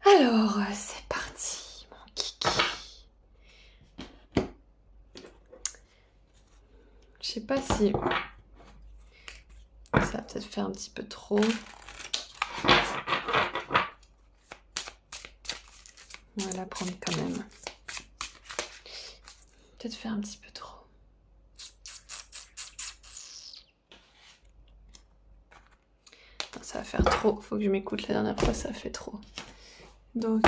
Alors, c'est parti, mon kiki. Je sais pas si... Ça va peut-être faire un petit peu trop. On va la prendre quand même. Peut-être faire un petit peu trop. Non, ça va faire trop. Faut que je m'écoute, la dernière fois ça a fait trop. Donc...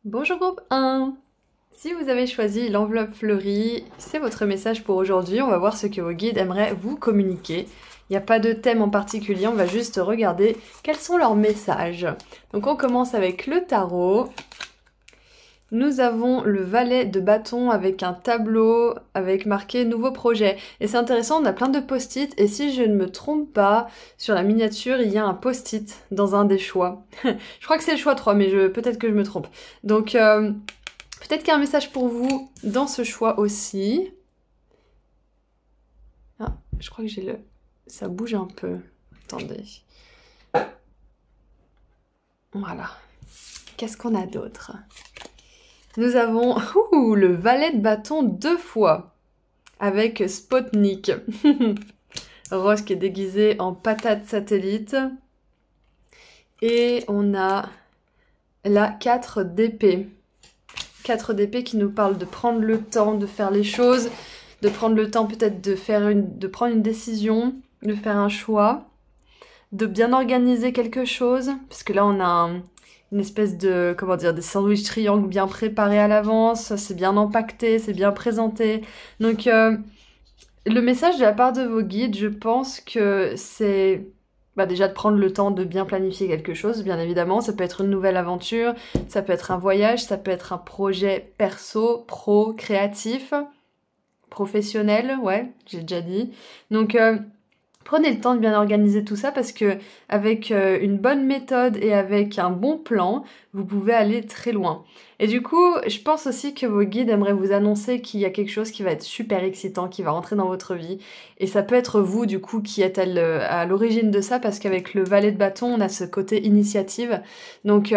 Bonjour groupe 1! Si vous avez choisi l'enveloppe fleurie, c'est votre message pour aujourd'hui. On va voir ce que vos guides aimeraient vous communiquer. Il n'y a pas de thème en particulier, on va juste regarder quels sont leurs messages. Donc on commence avec le tarot. Nous avons le valet de bâton avec un tableau avec marqué nouveau projet. Et c'est intéressant, on a plein de post-it et si je ne me trompe pas, sur la miniature, il y a un post-it dans un des choix. Je crois que c'est le choix 3, mais peut-être que je me trompe. Donc peut-être qu'il y a un message pour vous dans ce choix aussi. Ah, je crois que j'ai le... Ça bouge un peu. Attendez. Voilà. Qu'est-ce qu'on a d'autre ? Nous avons le valet de bâton 2 fois avec Spotnik. Rose qui est déguisée en patate satellite. Et on a la 4 d'épée. 4 d'épée qui nous parle de prendre le temps de faire les choses, de prendre le temps peut-être de prendre une décision, de faire un choix, de bien organiser quelque chose, parce que là on a une espèce de, comment dire, des sandwichs triangles bien préparés à l'avance, c'est bien empaqueté, c'est bien présenté. Donc le message de la part de vos guides, je pense que c'est déjà de prendre le temps de bien planifier quelque chose, bien évidemment. Ça peut être une nouvelle aventure, ça peut être un voyage, ça peut être un projet perso, pro, créatif, professionnel, ouais, j'ai déjà dit. Donc prenez le temps de bien organiser tout ça parce que avec une bonne méthode et avec un bon plan, vous pouvez aller très loin. Et du coup, je pense aussi que vos guides aimeraient vous annoncer qu'il y a quelque chose qui va être super excitant, qui va rentrer dans votre vie. Et ça peut être vous, du coup, qui êtes à l'origine de ça parce qu'avec le valet de bâton, on a ce côté initiative. Donc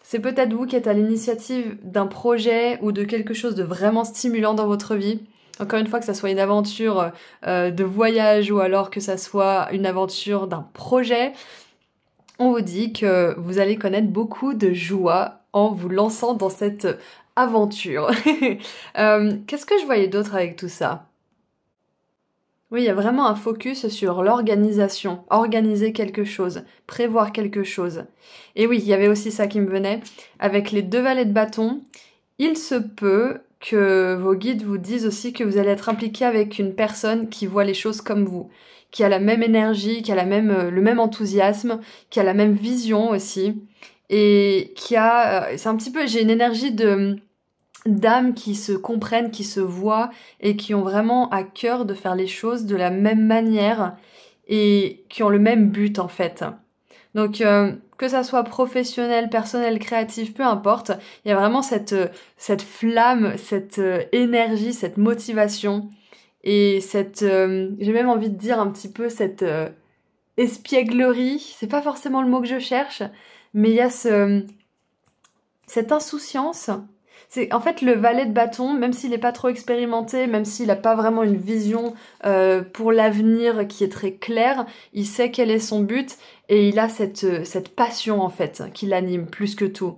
c'est peut-être vous qui êtes à l'initiative d'un projet ou de quelque chose de vraiment stimulant dans votre vie. Encore une fois, que ça soit une aventure de voyage ou alors que ça soit une aventure d'un projet, on vous dit que vous allez connaître beaucoup de joie en vous lançant dans cette aventure. Qu'est-ce que je voyais d'autre avec tout ça ? Oui, il y a vraiment un focus sur l'organisation, organiser quelque chose, prévoir quelque chose. Et oui, il y avait aussi ça qui me venait. Avec les 2 valets de bâton, il se peut que vos guides vous disent aussi que vous allez être impliqué avec une personne qui voit les choses comme vous, qui a la même énergie, qui a le même enthousiasme, qui a la même vision aussi, et qui a, c'est un petit peu, j'ai une énergie de d'âmes qui se comprennent, qui se voient et qui ont vraiment à cœur de faire les choses de la même manière et qui ont le même but en fait. Donc que ça soit professionnel, personnel, créatif, peu importe, il y a vraiment cette flamme, cette énergie, cette motivation et cette, j'ai même envie de dire un petit peu cette espièglerie. C'est pas forcément le mot que je cherche, mais il y a cette insouciance. C'est en fait le valet de bâton, même s'il n'est pas trop expérimenté, même s'il n'a pas vraiment une vision pour l'avenir qui est très claire, il sait quel est son but et il a cette passion en fait qui l'anime plus que tout,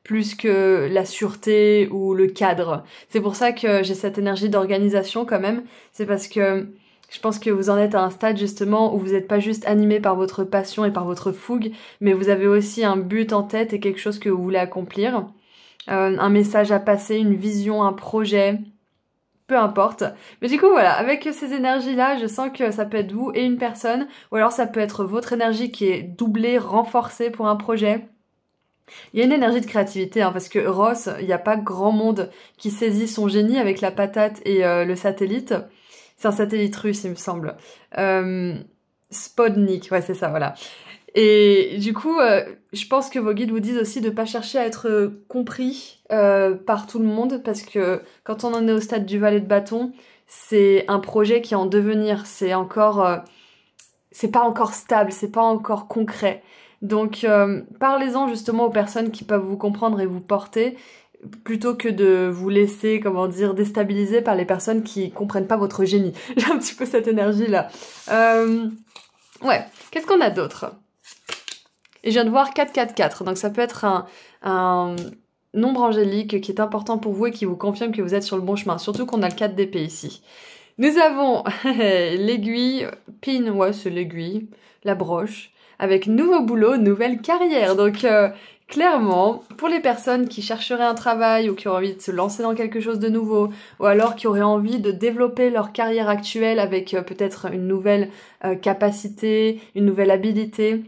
plus que la sûreté ou le cadre. C'est pour ça que j'ai cette énergie d'organisation quand même. C'est parce que je pense que vous en êtes à un stade justement où vous n'êtes pas juste animé par votre passion et par votre fougue, mais vous avez aussi un but en tête et quelque chose que vous voulez accomplir. Un message à passer, une vision, un projet, peu importe. Mais du coup voilà, avec ces énergies-là, je sens que ça peut être vous et une personne, ou alors ça peut être votre énergie qui est doublée, renforcée pour un projet. Il y a une énergie de créativité, hein, parce que Ross, il n'y a pas grand monde qui saisit son génie avec la patate et le satellite. C'est un satellite russe, il me semble. Spodnik, ouais c'est ça, voilà. Et du coup, je pense que vos guides vous disent aussi de pas chercher à être compris par tout le monde, parce que quand on en est au stade du valet de bâton, c'est un projet qui est en devenir, c'est pas encore stable, c'est pas encore concret. Donc parlez-en justement aux personnes qui peuvent vous comprendre et vous porter, plutôt que de vous laisser, comment dire, déstabiliser par les personnes qui comprennent pas votre génie. J'ai un petit peu cette énergie-là. Ouais, qu'est-ce qu'on a d'autre ? Et je viens de voir 4-4-4, donc ça peut être un nombre angélique qui est important pour vous et qui vous confirme que vous êtes sur le bon chemin, surtout qu'on a le 4 d'épée ici. Nous avons l'aiguille, pin, ouais c'est l'aiguille, la broche, avec nouveau boulot, nouvelle carrière. Donc clairement, pour les personnes qui chercheraient un travail ou qui auraient envie de se lancer dans quelque chose de nouveau, ou alors qui auraient envie de développer leur carrière actuelle avec peut-être une nouvelle capacité, une nouvelle habilité,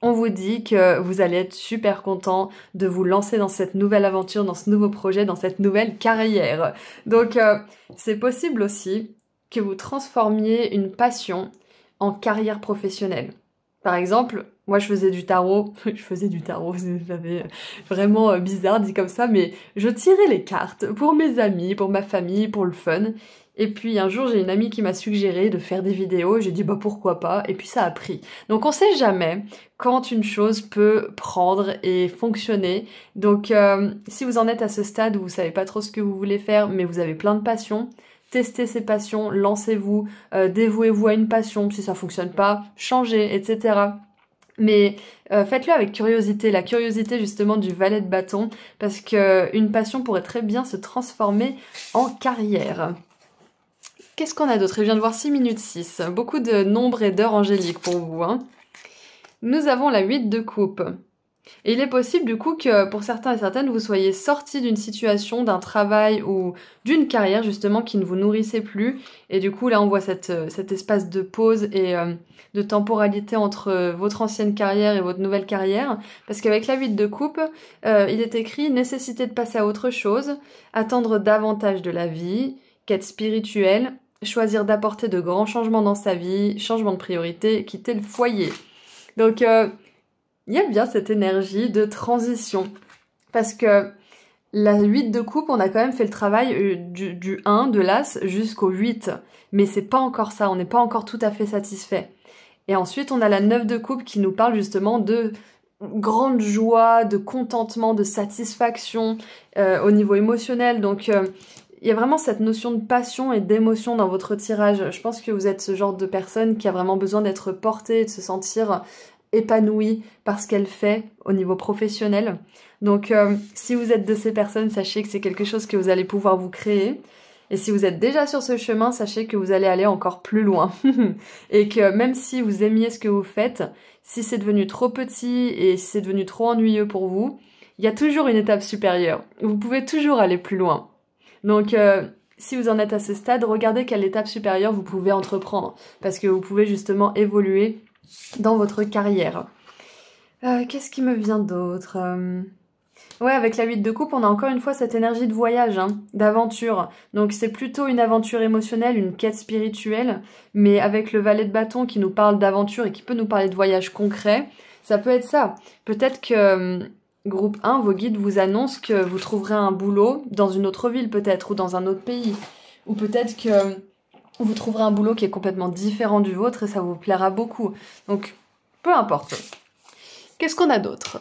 on vous dit que vous allez être super content de vous lancer dans cette nouvelle aventure, dans ce nouveau projet, dans cette nouvelle carrière. Donc c'est possible aussi que vous transformiez une passion en carrière professionnelle. Par exemple, moi je faisais du tarot, j'avais vraiment bizarre dit comme ça, mais je tirais les cartes pour mes amis, pour ma famille, pour le fun. Et puis un jour j'ai une amie qui m'a suggéré de faire des vidéos, j'ai dit bah pourquoi pas, et puis ça a pris. Donc on sait jamais quand une chose peut prendre et fonctionner. Donc si vous en êtes à ce stade où vous savez pas trop ce que vous voulez faire, mais vous avez plein de passions, testez ces passions, lancez-vous, dévouez-vous à une passion, si ça fonctionne pas, changez, etc. Mais faites-le avec curiosité, la curiosité justement du valet de bâton, parce que une passion pourrait très bien se transformer en carrière. Qu'est-ce qu'on a d'autre? Je viens de voir 6 minutes 6. Beaucoup de nombres et d'heures angéliques pour vous. Hein. Nous avons la 8 de coupe. Et il est possible du coup que pour certains et certaines, vous soyez sortis d'une situation, d'un travail ou d'une carrière justement qui ne vous nourrissait plus. Et du coup là on voit cet espace de pause et de temporalité entre votre ancienne carrière et votre nouvelle carrière. Parce qu'avec la 8 de coupe, il est écrit nécessité de passer à autre chose, attendre davantage de la vie, quête spirituelle, choisir d'apporter de grands changements dans sa vie, changement de priorité, quitter le foyer. Donc il y a bien cette énergie de transition. Parce que la 8 de coupe, on a quand même fait le travail du 1, de l'As, jusqu'au 8. Mais c'est pas encore ça, on n'est pas encore tout à fait satisfait. Et ensuite, on a la 9 de coupe qui nous parle justement de grande joie, de contentement, de satisfaction au niveau émotionnel. Donc, il y a vraiment cette notion de passion et d'émotion dans votre tirage. Je pense que vous êtes ce genre de personne qui a vraiment besoin d'être portée et de se sentir épanouie par ce qu'elle fait au niveau professionnel. Donc si vous êtes de ces personnes, sachez que c'est quelque chose que vous allez pouvoir vous créer. Et si vous êtes déjà sur ce chemin, sachez que vous allez aller encore plus loin. Et que même si vous aimiez ce que vous faites, si c'est devenu trop petit et si c'est devenu trop ennuyeux pour vous, il y a toujours une étape supérieure. Vous pouvez toujours aller plus loin. Donc, si vous en êtes à ce stade, regardez quelle étape supérieure vous pouvez entreprendre. Parce que vous pouvez justement évoluer dans votre carrière. Qu'est-ce qui me vient d'autre Ouais, avec la 8 de coupe, on a encore une fois cette énergie de voyage, hein, d'aventure. Donc c'est plutôt une aventure émotionnelle, une quête spirituelle, mais avec le valet de bâton qui nous parle d'aventure et qui peut nous parler de voyage concret, ça peut être ça. Peut-être que groupe 1, vos guides vous annoncent que vous trouverez un boulot dans une autre ville peut-être, ou dans un autre pays. Ou peut-être que vous trouverez un boulot qui est complètement différent du vôtre et ça vous plaira beaucoup. Donc, peu importe. Qu'est-ce qu'on a d'autre ?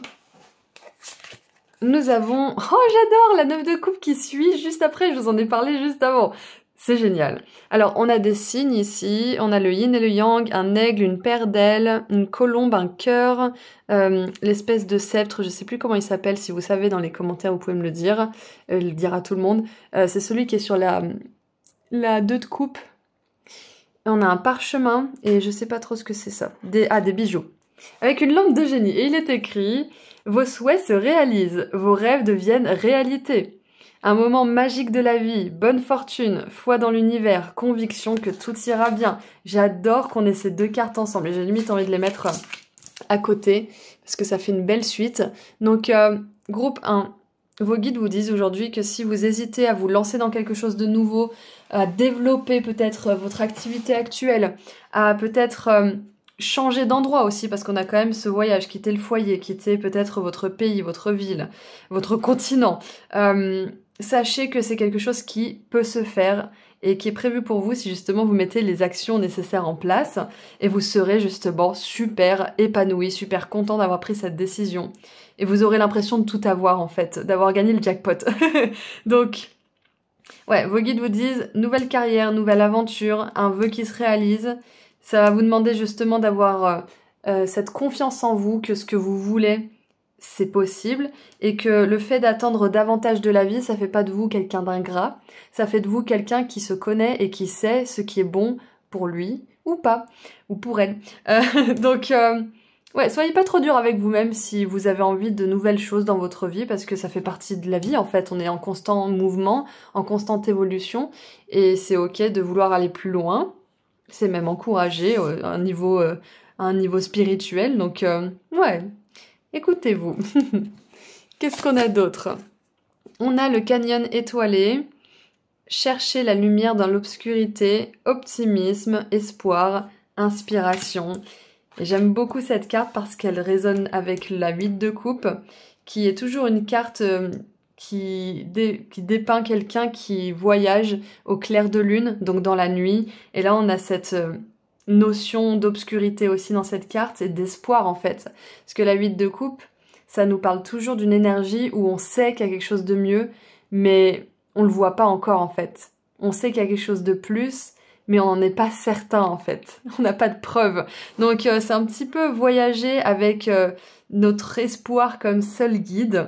Nous avons... Oh, j'adore la 9 de coupe qui suit juste après, je vous en ai parlé juste avant. C'est génial. Alors, on a des signes ici, on a le yin et le yang, un aigle, une paire d'ailes, une colombe, un cœur, l'espèce de sceptre, je sais plus comment il s'appelle, si vous savez dans les commentaires, vous pouvez me le dire à tout le monde. C'est celui qui est sur la 2 de coupe. On a un parchemin, et je sais pas trop ce que c'est ça. Des bijoux. Avec une lampe de génie, et il est écrit... Vos souhaits se réalisent, vos rêves deviennent réalité. Un moment magique de la vie, bonne fortune, foi dans l'univers, conviction que tout ira bien. J'adore qu'on ait ces deux cartes ensemble et j'ai limite envie de les mettre à côté parce que ça fait une belle suite. Donc, groupe 1, vos guides vous disent aujourd'hui que si vous hésitez à vous lancer dans quelque chose de nouveau, à développer peut-être votre activité actuelle, à peut-être... changer d'endroit aussi, parce qu'on a quand même ce voyage, quitter le foyer, quitter peut-être votre pays, votre ville, votre continent. Sachez que c'est quelque chose qui peut se faire et qui est prévu pour vous si justement vous mettez les actions nécessaires en place et vous serez justement super épanoui, super content d'avoir pris cette décision. Et vous aurez l'impression de tout avoir en fait, d'avoir gagné le jackpot. Donc, ouais, vos guides vous disent nouvelle carrière, nouvelle aventure, un vœu qui se réalise. Ça va vous demander justement d'avoir cette confiance en vous, que ce que vous voulez, c'est possible, et que le fait d'attendre davantage de la vie, ça fait pas de vous quelqu'un d'ingrat, ça fait de vous quelqu'un qui se connaît et qui sait ce qui est bon pour lui, ou pas, ou pour elle. Donc, ouais, soyez pas trop dur avec vous-même si vous avez envie de nouvelles choses dans votre vie, parce que ça fait partie de la vie, en fait. On est en constant mouvement, en constante évolution, et c'est ok de vouloir aller plus loin. C'est même encouragé à un niveau spirituel. Donc, ouais, écoutez-vous. Qu'est-ce qu'on a d'autre? On a le canyon étoilé. Chercher la lumière dans l'obscurité. Optimisme, espoir, inspiration. Et j'aime beaucoup cette carte parce qu'elle résonne avec la 8 de coupe, qui est toujours une carte... qui dépeint quelqu'un qui voyage au clair de lune, donc dans la nuit. Et là, on a cette notion d'obscurité aussi dans cette carte et d'espoir en fait. Parce que la 8 de coupe, ça nous parle toujours d'une énergie où on sait qu'il y a quelque chose de mieux, mais on le voit pas encore en fait. On sait qu'il y a quelque chose de plus, mais on n'en est pas certain en fait. On n'a pas de preuves. Donc c'est un petit peu voyager avec notre espoir comme seul guide.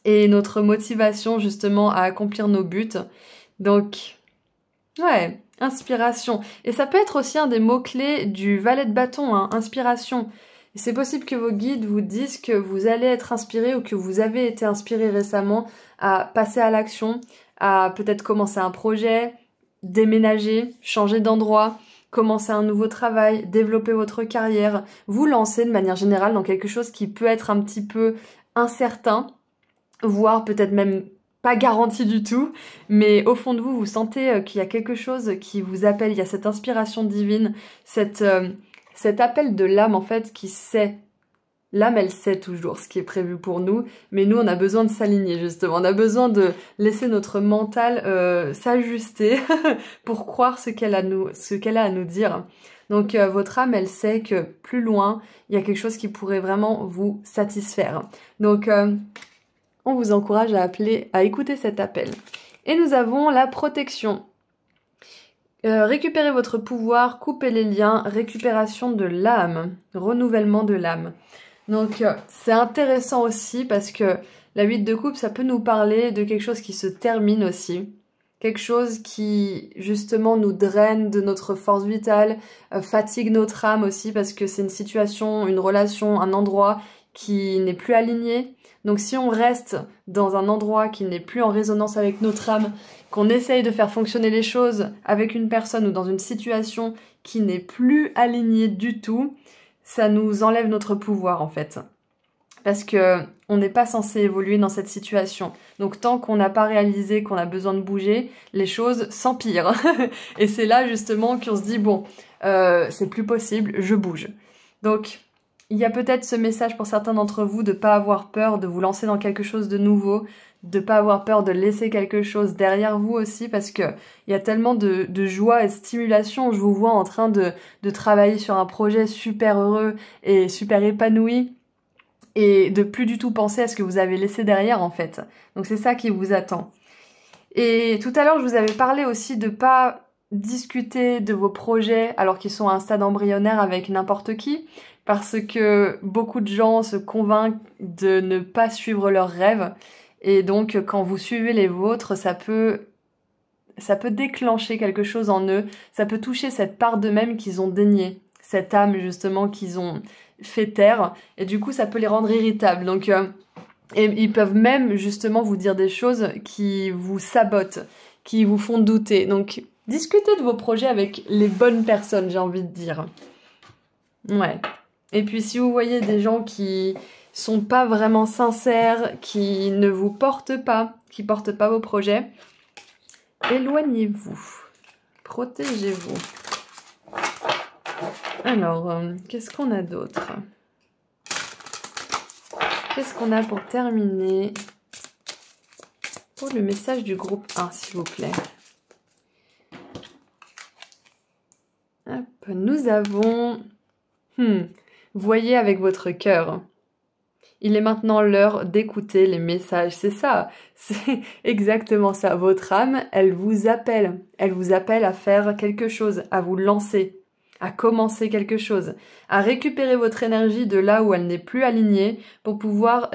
Et notre motivation justement à accomplir nos buts. Donc, ouais, inspiration. Et ça peut être aussi un des mots-clés du valet de bâton, hein, inspiration. Et c'est possible que vos guides vous disent que vous allez être inspiré ou que vous avez été inspiré récemment à passer à l'action, à peut-être commencer un projet, déménager, changer d'endroit, commencer un nouveau travail, développer votre carrière, vous lancer de manière générale dans quelque chose qui peut être un petit peu incertain, voire peut-être même pas garanti du tout, mais au fond de vous, vous sentez qu'il y a quelque chose qui vous appelle, il y a cette inspiration divine, cet appel de l'âme en fait qui sait. L'âme, elle sait toujours ce qui est prévu pour nous, mais nous, on a besoin de s'aligner justement, on a besoin de laisser notre mental s'ajuster pour croire ce qu'elle a à nous dire. Donc votre âme, elle sait que plus loin, il y a quelque chose qui pourrait vraiment vous satisfaire. Donc on vous encourage à écouter cet appel. Et nous avons la protection. Récupérez votre pouvoir, coupez les liens, récupération de l'âme, renouvellement de l'âme. Donc c'est intéressant aussi parce que la 8 de coupe, ça peut nous parler de quelque chose qui se termine aussi. quelque chose qui justement nous draine de notre force vitale, fatigue notre âme aussi parce que c'est une situation, une relation, un endroit qui n'est plus aligné. Donc si on reste dans un endroit qui n'est plus en résonance avec notre âme, qu'on essaye de faire fonctionner les choses avec une personne ou dans une situation qui n'est plus alignée du tout, ça nous enlève notre pouvoir en fait. Parce que on n'est pas censé évoluer dans cette situation. Donc tant qu'on n'a pas réalisé qu'on a besoin de bouger, les choses s'empirent. Et c'est là justement qu'on se dit bon, c'est plus possible, je bouge. Donc il y a peut-être ce message pour certains d'entre vous de pas avoir peur de vous lancer dans quelque chose de nouveau, de pas avoir peur de laisser quelque chose derrière vous aussi, parce que il y a tellement de joie et de stimulation. Je vous vois en train de travailler sur un projet super heureux et super épanoui, et de plus du tout penser à ce que vous avez laissé derrière en fait. Donc c'est ça qui vous attend. Et tout à l'heure, je vous avais parlé aussi de pas discuter de vos projets alors qu'ils sont à un stade embryonnaire avec n'importe qui, parce que beaucoup de gens se convainquent de ne pas suivre leurs rêves. Et donc, quand vous suivez les vôtres, ça peut déclencher quelque chose en eux, ça peut toucher cette part d'eux-mêmes qu'ils ont déniée, cette âme justement qu'ils ont fait taire, et du coup ça peut les rendre irritables. Donc et ils peuvent même justement vous dire des choses qui vous sabotent, qui vous font douter. Donc discutez de vos projets avec les bonnes personnes, j'ai envie de dire. Ouais. Et puis si vous voyez des gens qui sont pas vraiment sincères, qui ne vous portent pas, qui portent pas vos projets, éloignez-vous. Protégez-vous. Alors, qu'est-ce qu'on a d'autre? Qu'est-ce qu'on a pour terminer? Pour le message du groupe 1, s'il vous plaît. Hop, nous avons... voyez avec votre cœur. Il est maintenant l'heure d'écouter les messages. C'est ça, c'est exactement ça. Votre âme, elle vous appelle. Elle vous appelle à faire quelque chose, à vous lancer, à commencer quelque chose, à récupérer votre énergie de là où elle n'est plus alignée pour pouvoir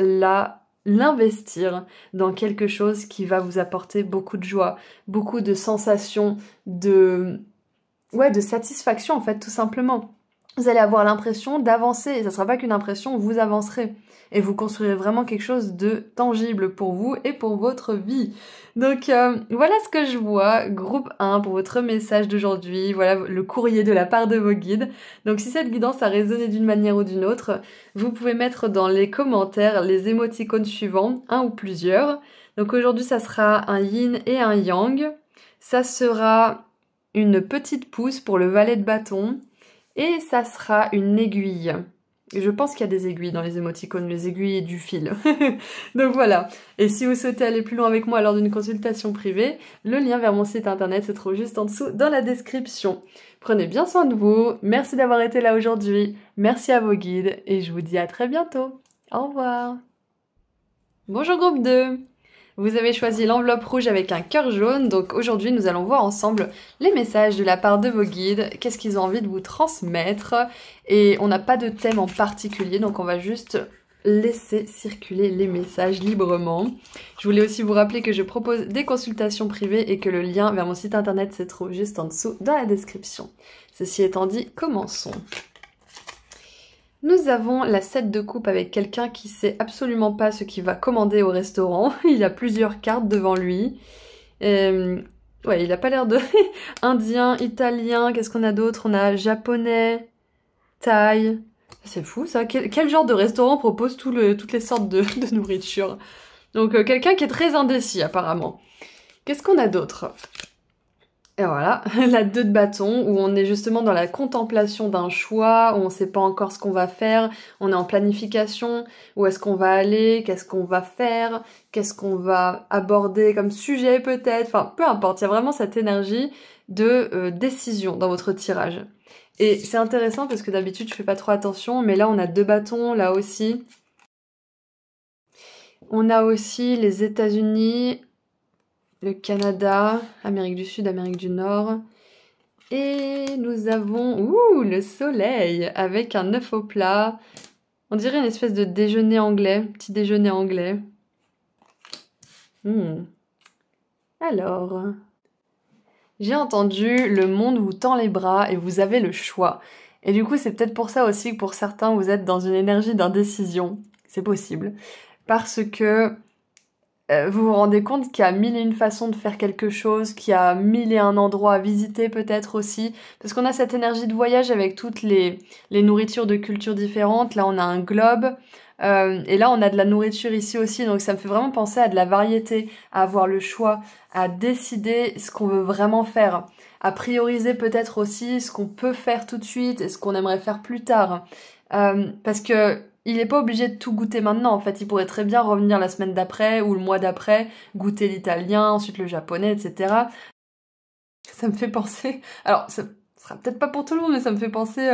l'investir dans quelque chose qui va vous apporter beaucoup de joie, beaucoup de sensations, de satisfaction en fait, tout simplement. Vous allez avoir l'impression d'avancer, et ça ne sera pas qu'une impression, vous avancerez. Et vous construirez vraiment quelque chose de tangible pour vous et pour votre vie. Donc voilà ce que je vois, groupe 1 pour votre message d'aujourd'hui, voilà le courrier de la part de vos guides. Donc si cette guidance a résonné d'une manière ou d'une autre, vous pouvez mettre dans les commentaires les émoticônes suivants, un ou plusieurs. Donc aujourd'hui ça sera un yin et un yang, ça sera une petite pouce pour le valet de bâton, et ça sera une aiguille. Et je pense qu'il y a des aiguilles dans les émoticônes, les aiguilles du fil. Donc voilà. Et si vous souhaitez aller plus loin avec moi lors d'une consultation privée, le lien vers mon site internet se trouve juste en dessous dans la description. Prenez bien soin de vous. Merci d'avoir été là aujourd'hui. Merci à vos guides et je vous dis à très bientôt. Au revoir. Bonjour groupe 2. Vous avez choisi l'enveloppe rouge avec un cœur jaune, donc aujourd'hui nous allons voir ensemble les messages de la part de vos guides, qu'est-ce qu'ils ont envie de vous transmettre, et on n'a pas de thème en particulier, donc on va juste laisser circuler les messages librement. Je voulais aussi vous rappeler que je propose des consultations privées et que le lien vers mon site internet se trouve juste en dessous dans la description. Ceci étant dit, commençons. Nous avons la 7 de coupe avec quelqu'un qui sait absolument pas ce qu'il va commander au restaurant. Il a plusieurs cartes devant lui. Ouais, il a pas l'air de... Indien, italien, qu'est-ce qu'on a d'autre? On a japonais, thaï. C'est fou ça. Quel genre de restaurant propose toutes les sortes de nourriture? Donc quelqu'un qui est très indécis apparemment. Qu'est-ce qu'on a d'autre? Et voilà, la 2 de bâton, où on est justement dans la contemplation d'un choix, où on ne sait pas encore ce qu'on va faire, on est en planification, où est-ce qu'on va aller, qu'est-ce qu'on va faire, qu'est-ce qu'on va aborder comme sujet peut-être, enfin peu importe, il y a vraiment cette énergie de décision dans votre tirage. Et c'est intéressant parce que d'habitude je fais pas trop attention, mais là on a 2 bâtons, là aussi. On a aussi les États-Unis, le Canada, Amérique du Sud, Amérique du Nord. Et nous avons le soleil avec un œuf au plat. On dirait une espèce de déjeuner anglais, petit déjeuner anglais. Alors, J'ai entendu le monde vous tend les bras et vous avez le choix. Et du coup, c'est peut-être pour ça aussi que pour certains, vous êtes dans une énergie d'indécision. C'est possible. Parce que vous vous rendez compte qu'il y a mille et une façons de faire quelque chose, qu'il y a mille et un endroits à visiter peut-être aussi. Parce qu'on a cette énergie de voyage avec toutes les nourritures de cultures différentes. Là, on a un globe. Et là, on a de la nourriture ici aussi. Donc, ça me fait vraiment penser à de la variété, à avoir le choix, à décider ce qu'on veut vraiment faire. À prioriser peut-être aussi ce qu'on peut faire tout de suite et ce qu'on aimerait faire plus tard. Parce que il n'est pas obligé de tout goûter maintenant, en fait. Il pourrait très bien revenir la semaine d'après ou le mois d'après, goûter l'italien, ensuite le japonais, etc. Ça me fait penser... Alors, ça sera peut-être pas pour tout le monde, mais ça me fait penser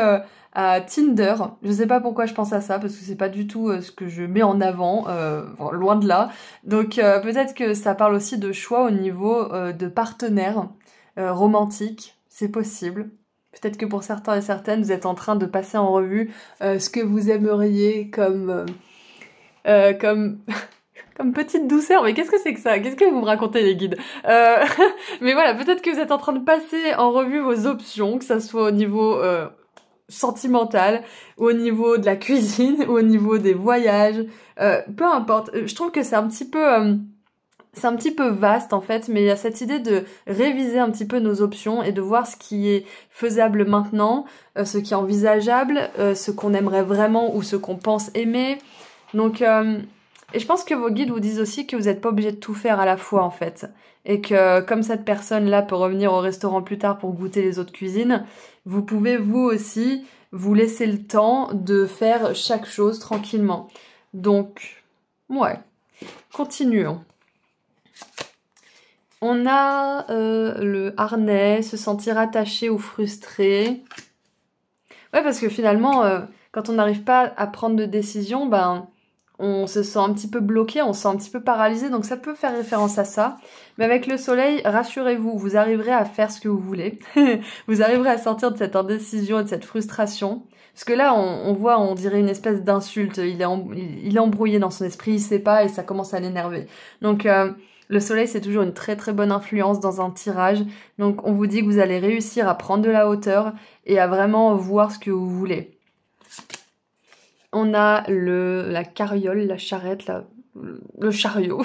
à Tinder. Je sais pas pourquoi je pense à ça, parce que c'est pas du tout ce que je mets en avant, loin de là. Donc, peut-être que ça parle aussi de choix au niveau de partenaires romantiques. C'est possible. Peut-être que pour certains et certaines, vous êtes en train de passer en revue ce que vous aimeriez comme comme petite douceur. Mais qu'est-ce que c'est que ça? Qu'est-ce que vous me racontez, les guides? Mais voilà, peut-être que vous êtes en train de passer en revue vos options, que ça soit au niveau sentimental, ou au niveau de la cuisine, ou au niveau des voyages. Peu importe. Je trouve que c'est un petit peu vaste en fait, mais il y a cette idée de réviser un petit peu nos options et de voir ce qui est faisable maintenant, ce qui est envisageable, ce qu'on aimerait vraiment ou ce qu'on pense aimer. Donc, et je pense que vos guides vous disent aussi que vous n'êtes pas obligé de tout faire à la fois en fait. Et que comme cette personne-là peut revenir au restaurant plus tard pour goûter les autres cuisines, vous pouvez vous aussi vous laisser le temps de faire chaque chose tranquillement. Donc, ouais, continuons. On a le harnais, se sentir attaché ou frustré. Ouais, parce que finalement, quand on n'arrive pas à prendre de décision, ben, on se sent un petit peu bloqué, on se sent un petit peu paralysé, donc ça peut faire référence à ça. Mais avec le soleil, rassurez-vous, vous arriverez à faire ce que vous voulez. Vous arriverez à sortir de cette indécision et de cette frustration. Parce que là, on voit, on dirait une espèce d'insulte. Il est embrouillé dans son esprit, il sait pas et ça commence à l'énerver. Donc, le soleil, c'est toujours une très très bonne influence dans un tirage. Donc, on vous dit que vous allez réussir à prendre de la hauteur et à vraiment voir ce que vous voulez. On a la carriole, la charrette, le chariot.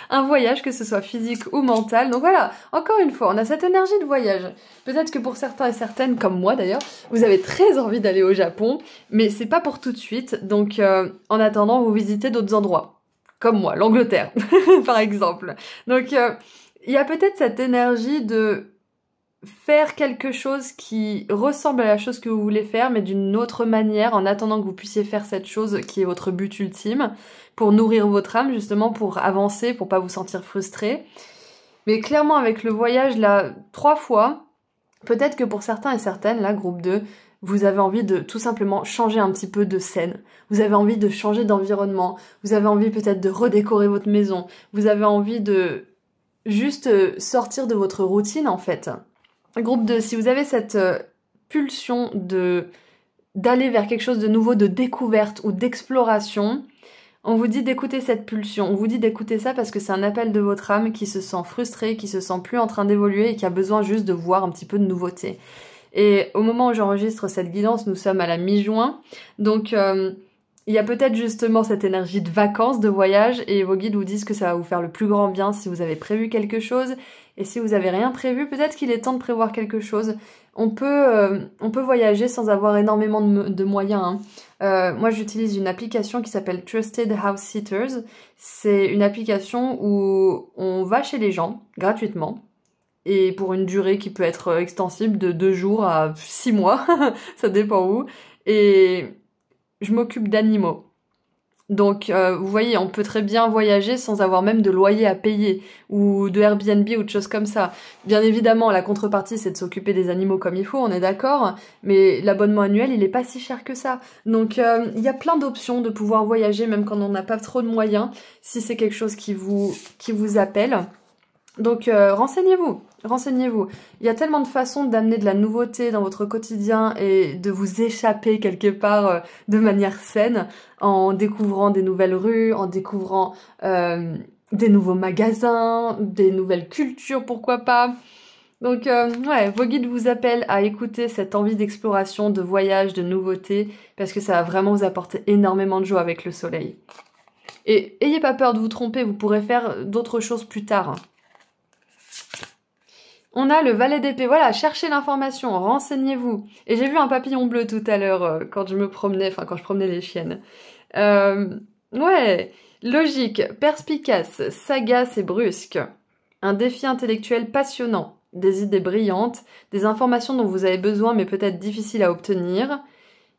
Un voyage, que ce soit physique ou mental. Donc voilà, encore une fois, on a cette énergie de voyage. Peut-être que pour certains et certaines, comme moi d'ailleurs, vous avez très envie d'aller au Japon, mais c'est pas pour tout de suite. Donc en attendant, vous visitez d'autres endroits. Comme moi, l'Angleterre, par exemple. Donc il y a peut-être cette énergie de faire quelque chose qui ressemble à la chose que vous voulez faire, mais d'une autre manière, en attendant que vous puissiez faire cette chose qui est votre but ultime, pour nourrir votre âme, justement, pour avancer, pour pas vous sentir frustré. Mais clairement, avec le voyage, là, 3 fois, peut-être que pour certains et certaines, là, groupe 2, vous avez envie de tout simplement changer un petit peu de scène. Vous avez envie de changer d'environnement. Vous avez envie peut-être de redécorer votre maison. Vous avez envie de juste sortir de votre routine, en fait. Groupe 2, si vous avez cette pulsion d'aller vers quelque chose de nouveau, de découverte ou d'exploration, on vous dit d'écouter cette pulsion. On vous dit d'écouter ça parce que c'est un appel de votre âme qui se sent frustrée, qui se sent plus en train d'évoluer et qui a besoin juste de voir un petit peu de nouveauté. Et au moment où j'enregistre cette guidance, nous sommes à la mi-juin. Donc, il y a peut-être justement cette énergie de vacances, de voyage, et vos guides vous disent que ça va vous faire le plus grand bien si vous avez prévu quelque chose. Et si vous avez rien prévu, peut-être qu'il est temps de prévoir quelque chose. On peut voyager sans avoir énormément de moyens. Hein. Moi, j'utilise une application qui s'appelle Trusted House Sitters. C'est une application où on va chez les gens gratuitement. Et pour une durée qui peut être extensible de 2 jours à 6 mois. Ça dépend où. Et je m'occupe d'animaux. Donc, vous voyez, on peut très bien voyager sans avoir même de loyer à payer ou de Airbnb ou de choses comme ça. Bien évidemment, la contrepartie, c'est de s'occuper des animaux comme il faut, on est d'accord, mais l'abonnement annuel, il est pas si cher que ça. Donc, il y a plein d'options de pouvoir voyager, même quand on n'a pas trop de moyens, si c'est quelque chose qui vous appelle. Donc, renseignez-vous. Il y a tellement de façons d'amener de la nouveauté dans votre quotidien et de vous échapper quelque part de manière saine en découvrant des nouvelles rues, en découvrant des nouveaux magasins, des nouvelles cultures, pourquoi pas. Donc, ouais, vos guides vous appellent à écouter cette envie d'exploration, de voyage, de nouveauté, parce que ça va vraiment vous apporter énormément de joie avec le soleil. Et ayez pas peur de vous tromper, vous pourrez faire d'autres choses plus tard. On a le valet d'épée, voilà, cherchez l'information, renseignez-vous. Et j'ai vu un papillon bleu tout à l'heure quand je promenais les chiennes. Ouais, logique, perspicace, sagace et brusque. Un défi intellectuel passionnant, des idées brillantes, des informations dont vous avez besoin mais peut-être difficiles à obtenir.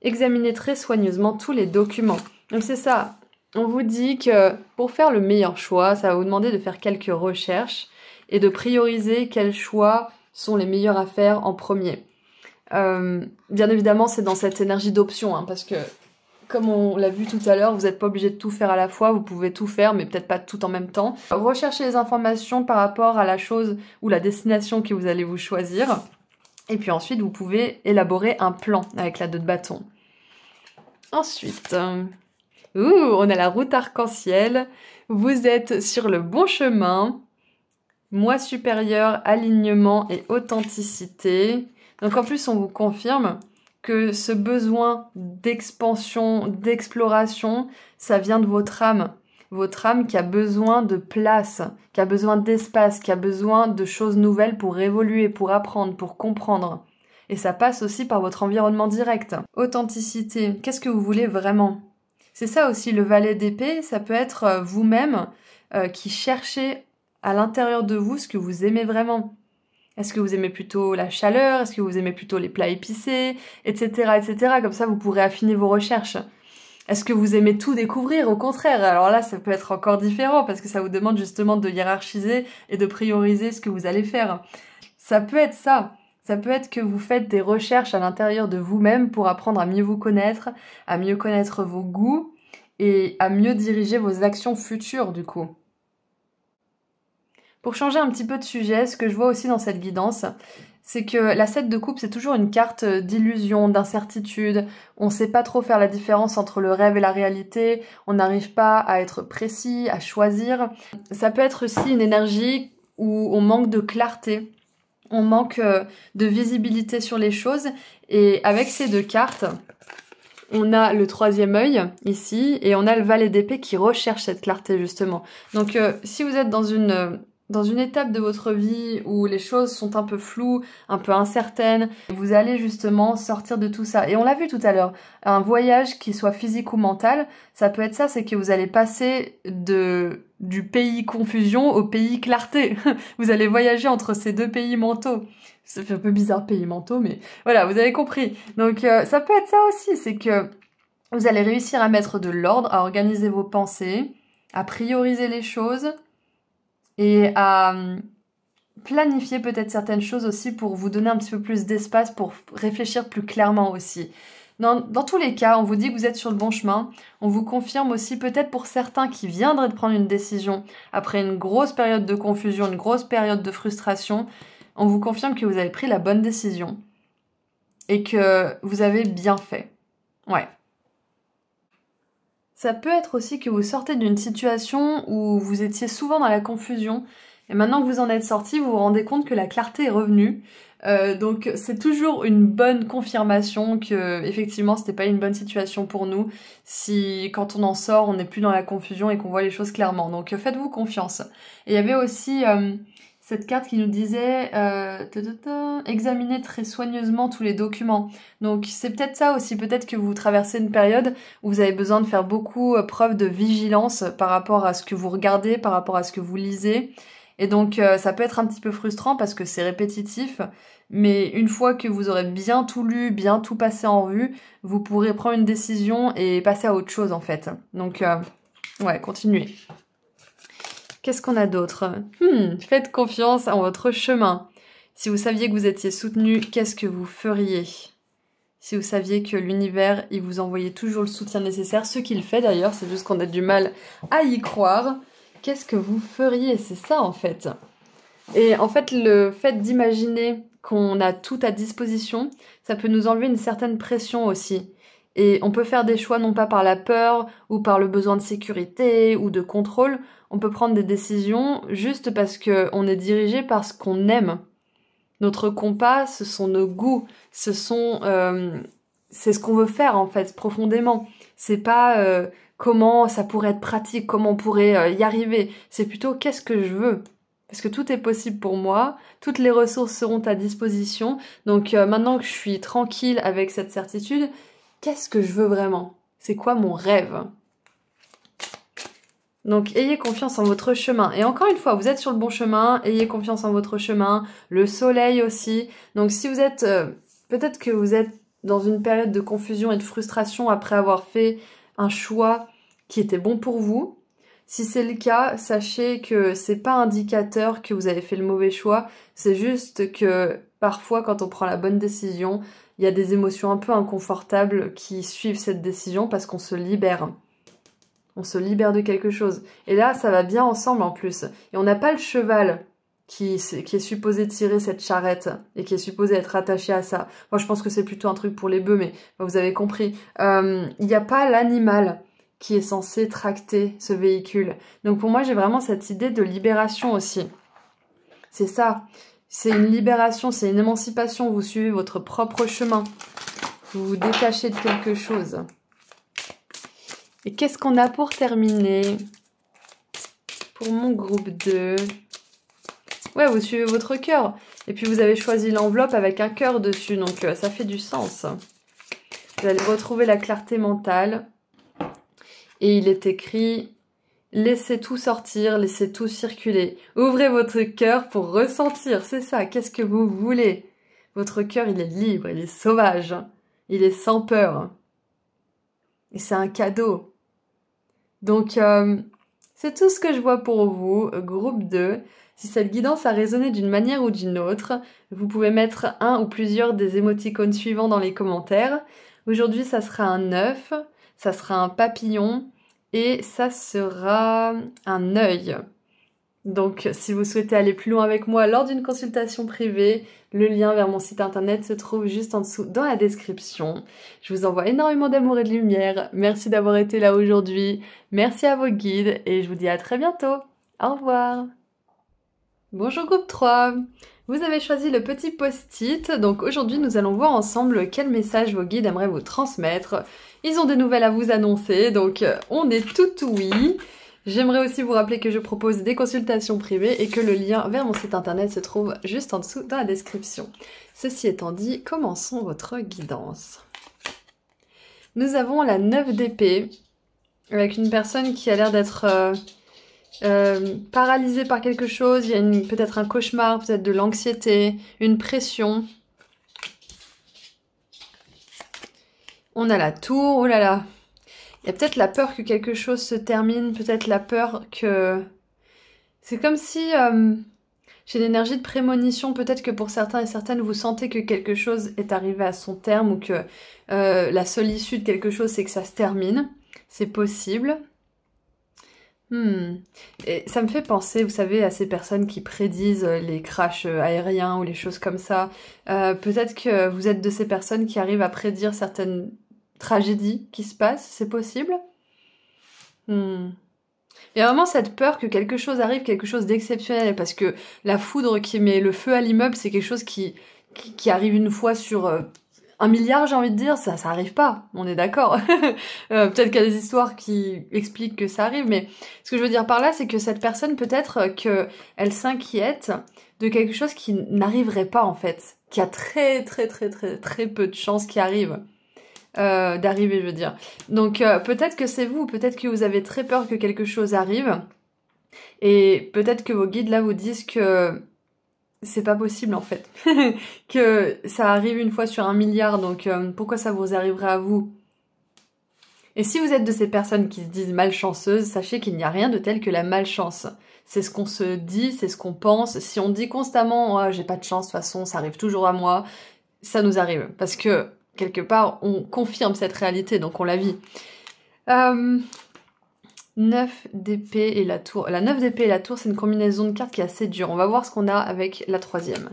Examinez très soigneusement tous les documents. Donc c'est ça, on vous dit que pour faire le meilleur choix, ça va vous demander de faire quelques recherches et de prioriser quels choix sont les meilleurs à faire en premier. Bien évidemment, c'est dans cette énergie d'option, hein, parce que, comme on l'a vu tout à l'heure, vous n'êtes pas obligé de tout faire à la fois, vous pouvez tout faire, mais peut-être pas tout en même temps. Recherchez les informations par rapport à la chose ou la destination que vous allez vous choisir, et puis ensuite, vous pouvez élaborer un plan avec la 2 de bâton. Ensuite, on a la route arc-en-ciel, vous êtes sur le bon chemin. Moi supérieur, alignement et authenticité. Donc en plus, on vous confirme que ce besoin d'expansion, d'exploration, ça vient de votre âme. Votre âme qui a besoin de place, qui a besoin d'espace, qui a besoin de choses nouvelles pour évoluer, pour apprendre, pour comprendre. Et ça passe aussi par votre environnement direct. Authenticité, qu'est-ce que vous voulez vraiment? C'est ça aussi, le valet d'épée, ça peut être vous-même qui cherchez à l'intérieur de vous ce que vous aimez vraiment. Est-ce que vous aimez plutôt la chaleur? Est-ce que vous aimez plutôt les plats épicés? Etc., etc. Comme ça, vous pourrez affiner vos recherches. Est-ce que vous aimez tout découvrir? Au contraire, alors là, ça peut être encore différent parce que ça vous demande justement de hiérarchiser et de prioriser ce que vous allez faire. Ça peut être ça. Ça peut être que vous faites des recherches à l'intérieur de vous-même pour apprendre à mieux vous connaître, à mieux connaître vos goûts et à mieux diriger vos actions futures, du coup. Pour changer un petit peu de sujet, ce que je vois aussi dans cette guidance, c'est que la 7 de coupe, c'est toujours une carte d'illusion, d'incertitude. On ne sait pas trop faire la différence entre le rêve et la réalité. On n'arrive pas à être précis, à choisir. Ça peut être aussi une énergie où on manque de clarté. On manque de visibilité sur les choses. Et avec ces 2 cartes, on a le 3e œil ici et on a le valet d'épée qui recherche cette clarté justement. Donc si vous êtes dans une étape de votre vie où les choses sont un peu floues, un peu incertaines, vous allez justement sortir de tout ça. Et on l'a vu tout à l'heure, un voyage qui soit physique ou mental, ça peut être ça, c'est que vous allez passer du pays confusion au pays clarté. Vous allez voyager entre ces 2 pays mentaux. Ça fait un peu bizarre, pays mentaux, mais voilà, vous avez compris. Donc ça peut être ça aussi, c'est que vous allez réussir à mettre de l'ordre, à organiser vos pensées, à prioriser les choses, et à planifier peut-être certaines choses aussi pour vous donner un petit peu plus d'espace pour réfléchir plus clairement aussi. Dans tous les cas, on vous dit que vous êtes sur le bon chemin. On vous confirme aussi peut-être pour certains qui viendraient de prendre une décision après une grosse période de confusion, une grosse période de frustration, on vous confirme que vous avez pris la bonne décision et que vous avez bien fait. Ouais. Ça peut être aussi que vous sortez d'une situation où vous étiez souvent dans la confusion et maintenant que vous en êtes sorti, vous vous rendez compte que la clarté est revenue. Donc c'est toujours une bonne confirmation que effectivement c'était pas une bonne situation pour nous si quand on en sort on n'est plus dans la confusion et qu'on voit les choses clairement. Donc faites-vous confiance. Et il y avait aussi cette carte qui nous disait examinez très soigneusement tous les documents. Donc c'est peut-être ça aussi, peut-être que vous traversez une période où vous avez besoin de faire beaucoup preuve de vigilance par rapport à ce que vous regardez, par rapport à ce que vous lisez. Et donc ça peut être un petit peu frustrant parce que c'est répétitif, mais une fois que vous aurez bien tout lu, bien tout passé en revue, vous pourrez prendre une décision et passer à autre chose en fait. Donc ouais, continuez. Qu'est-ce qu'on a d'autre? Faites confiance en votre chemin. Si vous saviez que vous étiez soutenu, qu'est-ce que vous feriez? Si vous saviez que l'univers, il vous envoyait toujours le soutien nécessaire, ce qu'il fait d'ailleurs, c'est juste qu'on a du mal à y croire. Qu'est-ce que vous feriez? C'est ça en fait. Et en fait, le fait d'imaginer qu'on a tout à disposition, ça peut nous enlever une certaine pression aussi. Et on peut faire des choix non pas par la peur ou par le besoin de sécurité ou de contrôle. On peut prendre des décisions juste parce qu'on est dirigé par ce qu'on aime. Notre compas, ce sont nos goûts, c'est ce qu'on veut faire en fait, profondément. C'est pas comment ça pourrait être pratique, comment on pourrait y arriver. C'est plutôt qu'est-ce que je veux. Parce que tout est possible pour moi, toutes les ressources seront à disposition. Donc maintenant que je suis tranquille avec cette certitude, qu'est-ce que je veux vraiment? C'est quoi mon rêve? Donc ayez confiance en votre chemin. Et encore une fois, vous êtes sur le bon chemin, ayez confiance en votre chemin. Le soleil aussi. Donc si vous êtes... peut-être que vous êtes dans une période de confusion et de frustration après avoir fait un choix qui était bon pour vous. Si c'est le cas, sachez que c'est pas indicateur que vous avez fait le mauvais choix. C'est juste que parfois, quand on prend la bonne décision, il y a des émotions un peu inconfortables qui suivent cette décision parce qu'on se libère. On se libère de quelque chose. Et là, ça va bien ensemble en plus. Et on n'a pas le cheval qui est supposé tirer cette charrette et qui est supposé être attaché à ça. Moi, je pense que c'est plutôt un truc pour les bœufs, mais vous avez compris. Il n'y a pas l'animal qui est censé tracter ce véhicule. Donc pour moi, j'ai vraiment cette idée de libération aussi. C'est ça. C'est une libération, c'est une émancipation. Vous suivez votre propre chemin. Vous vous détachez de quelque chose. Et qu'est-ce qu'on a pour terminer? Pour mon groupe 2. Ouais, vous suivez votre cœur. Et puis vous avez choisi l'enveloppe avec un cœur dessus. Donc ça fait du sens. Vous allez retrouver la clarté mentale. Et il est écrit « Laissez tout sortir, laissez tout circuler. Ouvrez votre cœur pour ressentir. » C'est ça, qu'est-ce que vous voulez? Votre cœur, il est libre, il est sauvage. Il est sans peur. Et c'est un cadeau. Donc, c'est tout ce que je vois pour vous, groupe 2. Si cette guidance a résonné d'une manière ou d'une autre, vous pouvez mettre un ou plusieurs des émoticônes suivants dans les commentaires. Aujourd'hui, ça sera un œuf. Ça sera un papillon et ça sera un œil. Donc, si vous souhaitez aller plus loin avec moi lors d'une consultation privée, le lien vers mon site internet se trouve juste en dessous dans la description. Je vous envoie énormément d'amour et de lumière. Merci d'avoir été là aujourd'hui. Merci à vos guides et je vous dis à très bientôt. Au revoir. Bonjour groupe 3. Vous avez choisi le petit post-it, donc aujourd'hui nous allons voir ensemble quel message vos guides aimeraient vous transmettre. Ils ont des nouvelles à vous annoncer, donc on est tout oui. J'aimerais aussi vous rappeler que je propose des consultations privées et que le lien vers mon site internet se trouve juste en dessous dans la description. Ceci étant dit, commençons votre guidance. Nous avons la 9 d'épée, avec une personne qui a l'air d'être... paralysé par quelque chose, il y a peut-être un cauchemar, peut-être de l'anxiété, une pression. On a la tour, oh là là. Il y a peut-être la peur que quelque chose se termine, peut-être la peur que... C'est comme si j'ai l'énergie de prémonition, peut-être que pour certains et certaines, vous sentez que quelque chose est arrivé à son terme ou que la seule issue de quelque chose, c'est que ça se termine. C'est possible. Et ça me fait penser, vous savez, à ces personnes qui prédisent les crashs aériens ou les choses comme ça. Peut-être que vous êtes de ces personnes qui arrivent à prédire certaines tragédies qui se passent, c'est possible. Il y a vraiment cette peur que quelque chose arrive, quelque chose d'exceptionnel, parce que la foudre qui met le feu à l'immeuble, c'est quelque chose qui arrive une fois sur... 1 milliard, j'ai envie de dire, ça arrive pas, on est d'accord. Peut-être qu'il y a des histoires qui expliquent que ça arrive, mais ce que je veux dire par là, c'est que cette personne, peut-être qu'elle s'inquiète de quelque chose qui n'arriverait pas, en fait. Qui a très peu de chances qui arrive. D'arriver, je veux dire. Donc, peut-être que c'est vous, peut-être que vous avez très peur que quelque chose arrive. Et peut-être que vos guides, là, vous disent que... c'est pas possible en fait, que ça arrive une fois sur 1 milliard, donc pourquoi ça vous arriverait à vous? Et si vous êtes de ces personnes qui se disent malchanceuses, sachez qu'il n'y a rien de tel que la malchance. C'est ce qu'on se dit, c'est ce qu'on pense. Si on dit constamment oh, « j'ai pas de chance, de toute façon, ça arrive toujours à moi », ça nous arrive. Parce que, quelque part, on confirme cette réalité, donc on la vit. 9 d'épée et la tour. La 9 d'épée et la tour, c'est une combinaison de cartes qui est assez dure. On va voir ce qu'on a avec la troisième.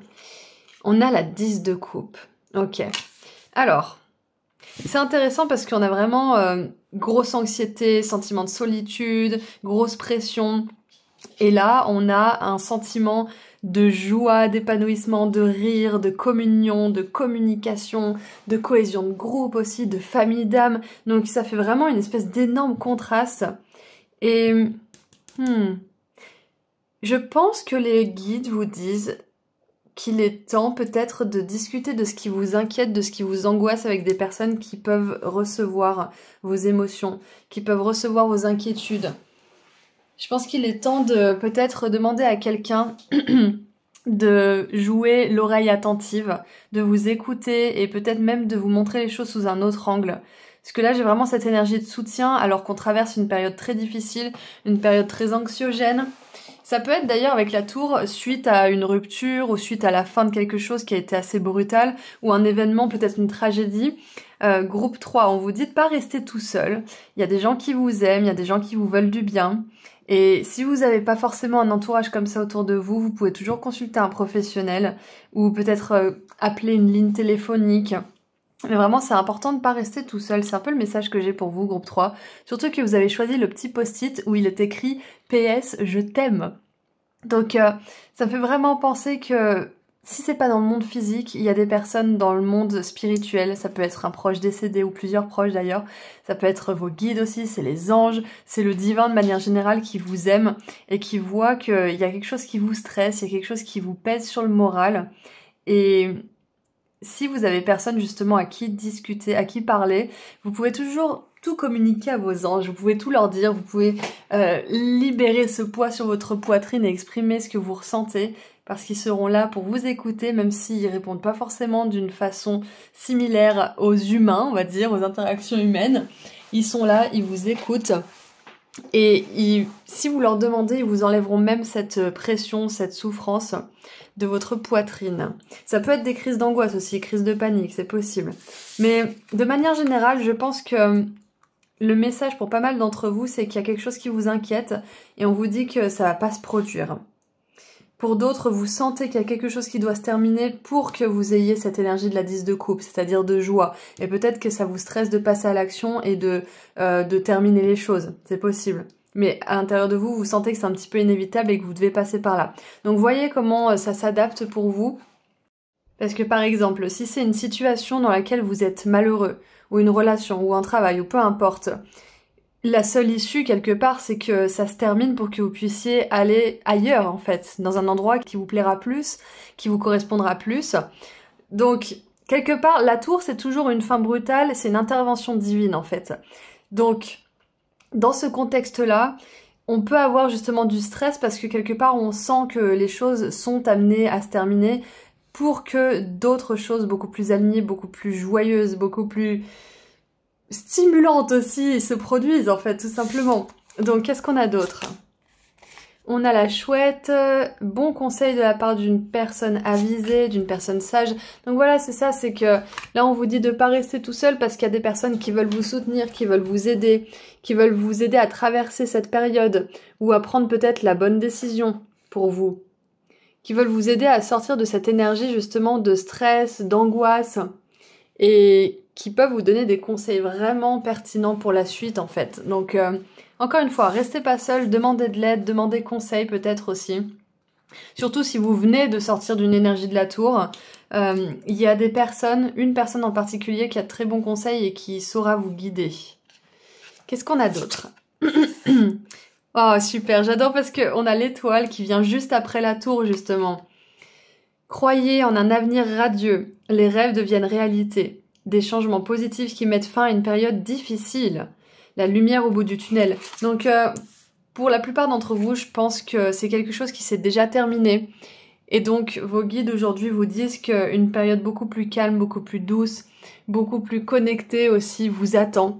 On a la 10 de coupe. Ok. Alors, c'est intéressant parce qu'on a vraiment grosse anxiété, sentiment de solitude, grosse pression. Et là, on a un sentiment de joie, d'épanouissement, de rire, de communion, de communication, de cohésion de groupe aussi, de famille d'âme. Donc ça fait vraiment une espèce d'énorme contraste. Et je pense que les guides vous disent qu'il est temps peut-être de discuter de ce qui vous inquiète, de ce qui vous angoisse avec des personnes qui peuvent recevoir vos émotions, qui peuvent recevoir vos inquiétudes. Je pense qu'il est temps de peut-être demander à quelqu'un de jouer l'oreille attentive, de vous écouter et peut-être même de vous montrer les choses sous un autre angle. Parce que là, j'ai vraiment cette énergie de soutien alors qu'on traverse une période très difficile, une période très anxiogène. Ça peut être d'ailleurs avec la tour suite à une rupture ou suite à la fin de quelque chose qui a été assez brutal ou un événement, peut-être une tragédie. Groupe 3, on vous dit de pas rester tout seul. Il y a des gens qui vous aiment, il y a des gens qui vous veulent du bien. Et si vous n'avez pas forcément un entourage comme ça autour de vous, vous pouvez toujours consulter un professionnel ou peut-être appeler une ligne téléphonique. Mais vraiment, c'est important de ne pas rester tout seul. C'est un peu le message que j'ai pour vous, groupe 3. Surtout que vous avez choisi le petit post-it où il est écrit « PS, je t'aime ». Donc, ça me fait vraiment penser que si c'est pas dans le monde physique, il y a des personnes dans le monde spirituel. Ça peut être un proche décédé ou plusieurs proches d'ailleurs. Ça peut être vos guides aussi, c'est les anges, c'est le divin de manière générale qui vous aime et qui voit qu'il y a quelque chose qui vous stresse, il y a quelque chose qui vous pèse sur le moral. Et si vous avez personne justement à qui discuter, à qui parler, vous pouvez toujours tout communiquer à vos anges, vous pouvez tout leur dire, vous pouvez libérer ce poids sur votre poitrine et exprimer ce que vous ressentez parce qu'ils seront là pour vous écouter même s'ils répondent pas forcément d'une façon similaire aux humains, on va dire, aux interactions humaines. Ils sont là, ils vous écoutent et si vous leur demandez, ils vous enlèveront même cette pression, cette souffrance de votre poitrine. Ça peut être des crises d'angoisse aussi, crises de panique, c'est possible. Mais de manière générale, je pense que le message pour pas mal d'entre vous, c'est qu'il y a quelque chose qui vous inquiète et on vous dit que ça va pas se produire. Pour d'autres, vous sentez qu'il y a quelque chose qui doit se terminer pour que vous ayez cette énergie de la 10 de coupe, c'est-à-dire de joie. Et peut-être que ça vous stresse de passer à l'action et de terminer les choses. C'est possible. Mais à l'intérieur de vous, vous sentez que c'est un petit peu inévitable et que vous devez passer par là. Donc voyez comment ça s'adapte pour vous. Parce que par exemple, si c'est une situation dans laquelle vous êtes malheureux, ou une relation, ou un travail, ou peu importe, la seule issue, quelque part, c'est que ça se termine pour que vous puissiez aller ailleurs, en fait, dans un endroit qui vous plaira plus, qui vous correspondra plus. Donc, quelque part, la tour, c'est toujours une fin brutale, c'est une intervention divine, en fait. Donc, dans ce contexte-là, on peut avoir justement du stress parce que quelque part, on sent que les choses sont amenées à se terminer pour que d'autres choses beaucoup plus alignées, beaucoup plus joyeuses, beaucoup plus stimulantes aussi se produisent en fait, tout simplement. Donc qu'est-ce qu'on a d'autre? On a la chouette, bon conseil de la part d'une personne avisée, d'une personne sage. Donc voilà, c'est ça, c'est que là on vous dit de pas rester tout seul parce qu'il y a des personnes qui veulent vous soutenir, qui veulent vous aider à traverser cette période ou à prendre peut-être la bonne décision pour vous, qui veulent vous aider à sortir de cette énergie justement de stress, d'angoisse et qui peuvent vous donner des conseils vraiment pertinents pour la suite en fait. Donc encore une fois, restez pas seul, demandez de l'aide, demandez conseil peut-être aussi. Surtout si vous venez de sortir d'une énergie de la tour, il y a des personnes, une personne en particulier qui a de très bons conseils et qui saura vous guider. Qu'est-ce qu'on a d'autre? Oh super, j'adore parce qu'on a l'étoile qui vient juste après la tour justement. Croyez en un avenir radieux, les rêves deviennent réalité. Des changements positifs qui mettent fin à une période difficile. La lumière au bout du tunnel. Donc pour la plupart d'entre vous, je pense que c'est quelque chose qui s'est déjà terminé. Et donc vos guides aujourd'hui vous disent qu'une période beaucoup plus calme, beaucoup plus douce, beaucoup plus connectée aussi vous attend.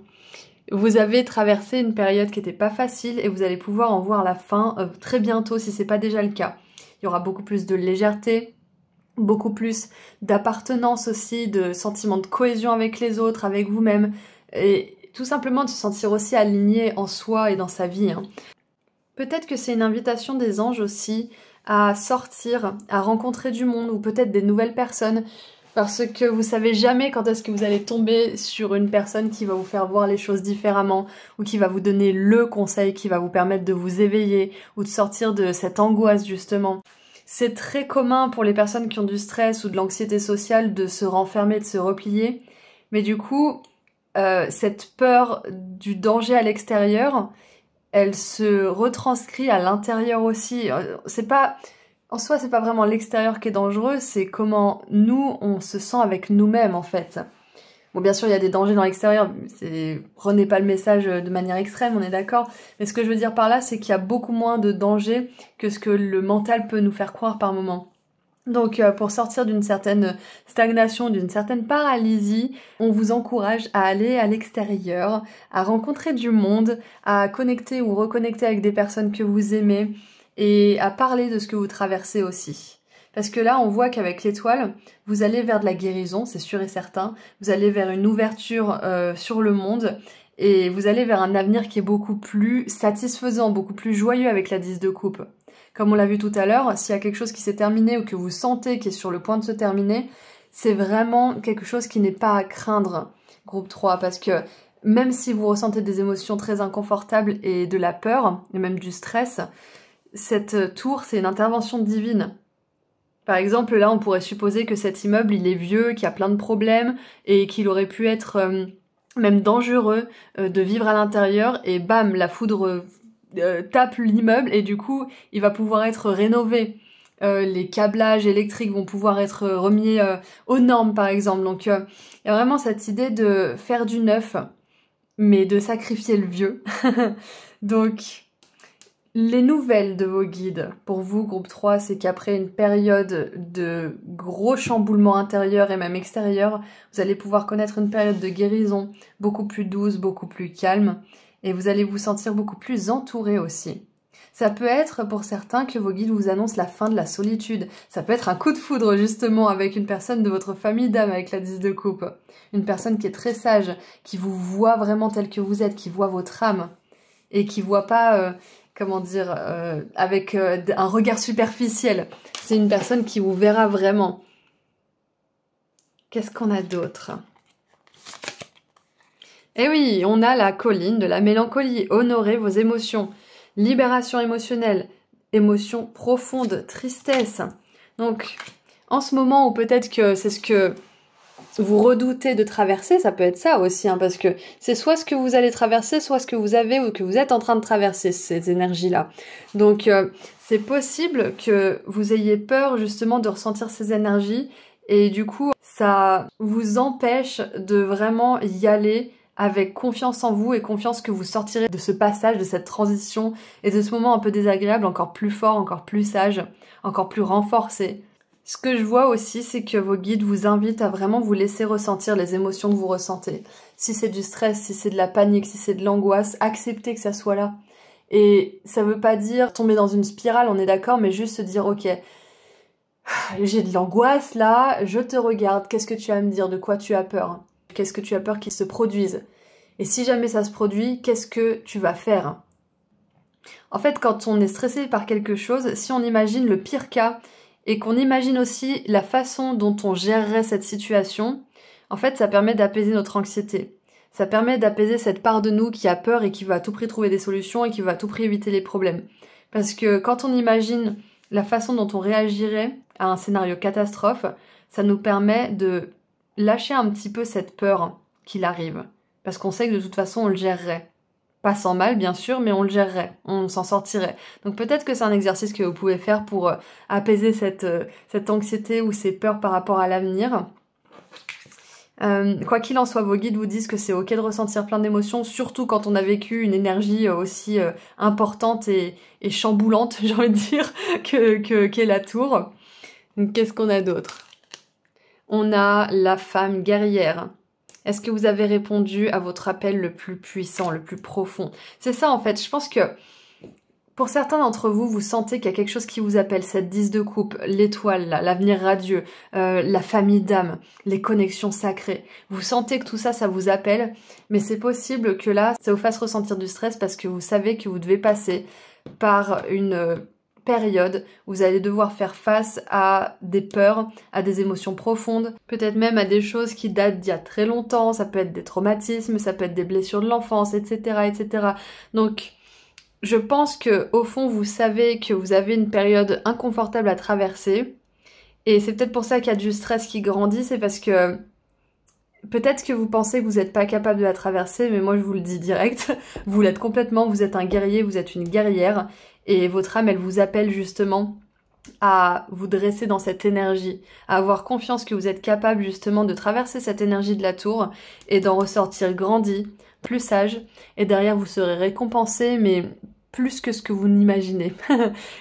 Vous avez traversé une période qui n'était pas facile et vous allez pouvoir en voir la fin très bientôt si c'est pas déjà le cas. Il y aura beaucoup plus de légèreté, beaucoup plus d'appartenance aussi, de sentiment de cohésion avec les autres, avec vous-même et tout simplement de se sentir aussi aligné en soi et dans sa vie. Hein. Peut-être que c'est une invitation des anges aussi à sortir, à rencontrer du monde ou peut-être des nouvelles personnes parce que vous savez jamais quand est-ce que vous allez tomber sur une personne qui va vous faire voir les choses différemment ou qui va vous donner le conseil qui va vous permettre de vous éveiller ou de sortir de cette angoisse justement. C'est très commun pour les personnes qui ont du stress ou de l'anxiété sociale de se renfermer, de se replier. Mais du coup, cette peur du danger à l'extérieur, elle se retranscrit à l'intérieur aussi. C'est pas, en soi, c'est pas vraiment l'extérieur qui est dangereux, c'est comment nous, on se sent avec nous-mêmes, en fait. Bon, bien sûr, il y a des dangers dans l'extérieur, prenez pas le message de manière extrême, on est d'accord. Mais ce que je veux dire par là, c'est qu'il y a beaucoup moins de dangers que ce que le mental peut nous faire croire par moment. Donc, pour sortir d'une certaine stagnation, d'une certaine paralysie, on vous encourage à aller à l'extérieur, à rencontrer du monde, à connecter ou reconnecter avec des personnes que vous aimez et à parler de ce que vous traversez aussi. Parce que là, on voit qu'avec l'étoile, vous allez vers de la guérison, c'est sûr et certain. Vous allez vers une ouverture sur le monde et vous allez vers un avenir qui est beaucoup plus satisfaisant, beaucoup plus joyeux avec la 10 de coupe. Comme on l'a vu tout à l'heure, s'il y a quelque chose qui s'est terminé ou que vous sentez qui est sur le point de se terminer, c'est vraiment quelque chose qui n'est pas à craindre, groupe 3, parce que même si vous ressentez des émotions très inconfortables et de la peur, et même du stress, cette tour, c'est une intervention divine. Par exemple, là, on pourrait supposer que cet immeuble, il est vieux, qu'il y a plein de problèmes et qu'il aurait pu être même dangereux de vivre à l'intérieur et bam, la foudre tape l'immeuble et du coup, il va pouvoir être rénové. Les câblages électriques vont pouvoir être remis aux normes, par exemple. Donc, il y a vraiment cette idée de faire du neuf, mais de sacrifier le vieux. Donc... Les nouvelles de vos guides, pour vous, groupe 3, c'est qu'après une période de gros chamboulements intérieurs et même extérieurs, vous allez pouvoir connaître une période de guérison beaucoup plus douce, beaucoup plus calme, et vous allez vous sentir beaucoup plus entouré aussi. Ça peut être pour certains que vos guides vous annoncent la fin de la solitude. Ça peut être un coup de foudre justement avec une personne de votre famille d'âme avec la 10 de coupe. Une personne qui est très sage, qui vous voit vraiment tel que vous êtes, qui voit votre âme, et qui voit pas... avec un regard superficiel. C'est une personne qui vous verra vraiment. Qu'est-ce qu'on a d'autre? Eh oui, on a la colline de la mélancolie. Honorez vos émotions. Libération émotionnelle. Émotion profonde. Tristesse. Donc, en ce moment, ou peut-être que c'est ce que vous redoutez de traverser, ça peut être ça aussi, hein, parce que c'est soit ce que vous allez traverser, soit ce que vous avez ou que vous êtes en train de traverser, ces énergies-là. Donc, c'est possible que vous ayez peur justement de ressentir ces énergies et du coup, ça vous empêche de vraiment y aller avec confiance en vous et confiance que vous sortirez de ce passage, de cette transition et de ce moment un peu désagréable encore plus fort, encore plus sage, encore plus renforcé. Ce que je vois aussi, c'est que vos guides vous invitent à vraiment vous laisser ressentir les émotions que vous ressentez. Si c'est du stress, si c'est de la panique, si c'est de l'angoisse, acceptez que ça soit là. Et ça veut pas dire tomber dans une spirale, on est d'accord, mais juste se dire, ok, j'ai de l'angoisse là, je te regarde, qu'est-ce que tu as à me dire, de quoi tu as peur? Qu'est-ce que tu as peur qu'il se produise? Et si jamais ça se produit, qu'est-ce que tu vas faire? En fait, quand on est stressé par quelque chose, si on imagine le pire cas, et qu'on imagine aussi la façon dont on gérerait cette situation, en fait, ça permet d'apaiser notre anxiété. Ça permet d'apaiser cette part de nous qui a peur et qui va à tout prix trouver des solutions et qui va à tout prix éviter les problèmes. Parce que quand on imagine la façon dont on réagirait à un scénario catastrophe, ça nous permet de lâcher un petit peu cette peur qu'il arrive. Parce qu'on sait que de toute façon, on le gérerait. Pas sans mal, bien sûr, mais on le gérerait, on s'en sortirait. Donc peut-être que c'est un exercice que vous pouvez faire pour apaiser cette anxiété ou ces peurs par rapport à l'avenir. Quoi qu'il en soit, vos guides vous disent que c'est ok de ressentir plein d'émotions, surtout quand on a vécu une énergie aussi importante et chamboulante, j'ai envie de dire, qu'est la tour. Donc qu'est-ce qu'on a d'autre? On a la femme guerrière. Est-ce que vous avez répondu à votre appel le plus puissant, le plus profond? C'est ça en fait, je pense que pour certains d'entre vous, vous sentez qu'il y a quelque chose qui vous appelle, cette 10 de coupe, l'étoile, l'avenir radieux, la famille d'âme, les connexions sacrées. Vous sentez que tout ça, ça vous appelle, mais c'est possible que là, ça vous fasse ressentir du stress parce que vous savez que vous devez passer par une période où vous allez devoir faire face à des peurs, à des émotions profondes, peut-être même à des choses qui datent d'il y a très longtemps, ça peut être des traumatismes, ça peut être des blessures de l'enfance, etc., etc. Donc, je pense que au fond, vous savez que vous avez une période inconfortable à traverser. Et c'est peut-être pour ça qu'il y a du stress qui grandit, c'est parce que peut-être que vous pensez que vous n'êtes pas capable de la traverser, mais moi je vous le dis direct, vous l'êtes complètement, vous êtes un guerrier, vous êtes une guerrière, et votre âme, elle vous appelle justement à vous dresser dans cette énergie, à avoir confiance que vous êtes capable justement de traverser cette énergie de la tour et d'en ressortir grandi, plus sage, et derrière vous serez récompensé, mais plus que ce que vous n'imaginez.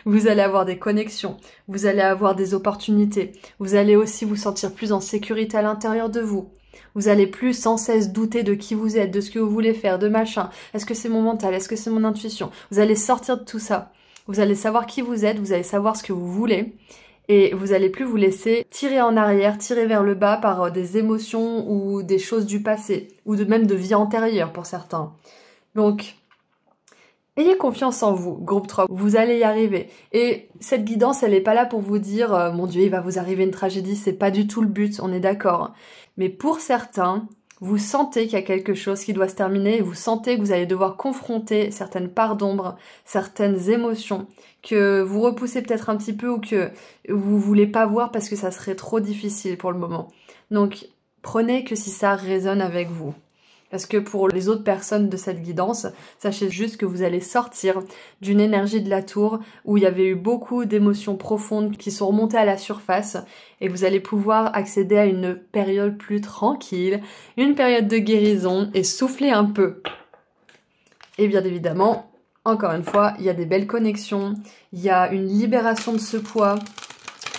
Vous allez avoir des connexions, vous allez avoir des opportunités, vous allez aussi vous sentir plus en sécurité à l'intérieur de vous. Vous allez plus sans cesse douter de qui vous êtes, de ce que vous voulez faire, de machin. Est-ce que c'est mon mental? Est-ce que c'est mon intuition? Vous allez sortir de tout ça. Vous allez savoir qui vous êtes, vous allez savoir ce que vous voulez. Et vous allez plus vous laisser tirer en arrière, tirer vers le bas par des émotions ou des choses du passé. Ou même de vie antérieure pour certains. Donc, ayez confiance en vous, groupe 3, vous allez y arriver. Et cette guidance, elle n'est pas là pour vous dire mon Dieu, il va vous arriver une tragédie, c'est pas du tout le but, on est d'accord. Mais pour certains, vous sentez qu'il y a quelque chose qui doit se terminer et vous sentez que vous allez devoir confronter certaines parts d'ombre, certaines émotions que vous repoussez peut-être un petit peu ou que vous voulez pas voir parce que ça serait trop difficile pour le moment. Donc, prenez que si ça résonne avec vous. Parce que pour les autres personnes de cette guidance, sachez juste que vous allez sortir d'une énergie de la tour où il y avait eu beaucoup d'émotions profondes qui sont remontées à la surface et vous allez pouvoir accéder à une période plus tranquille, une période de guérison et souffler un peu. Et bien évidemment, encore une fois, il y a des belles connexions, il y a une libération de ce poids,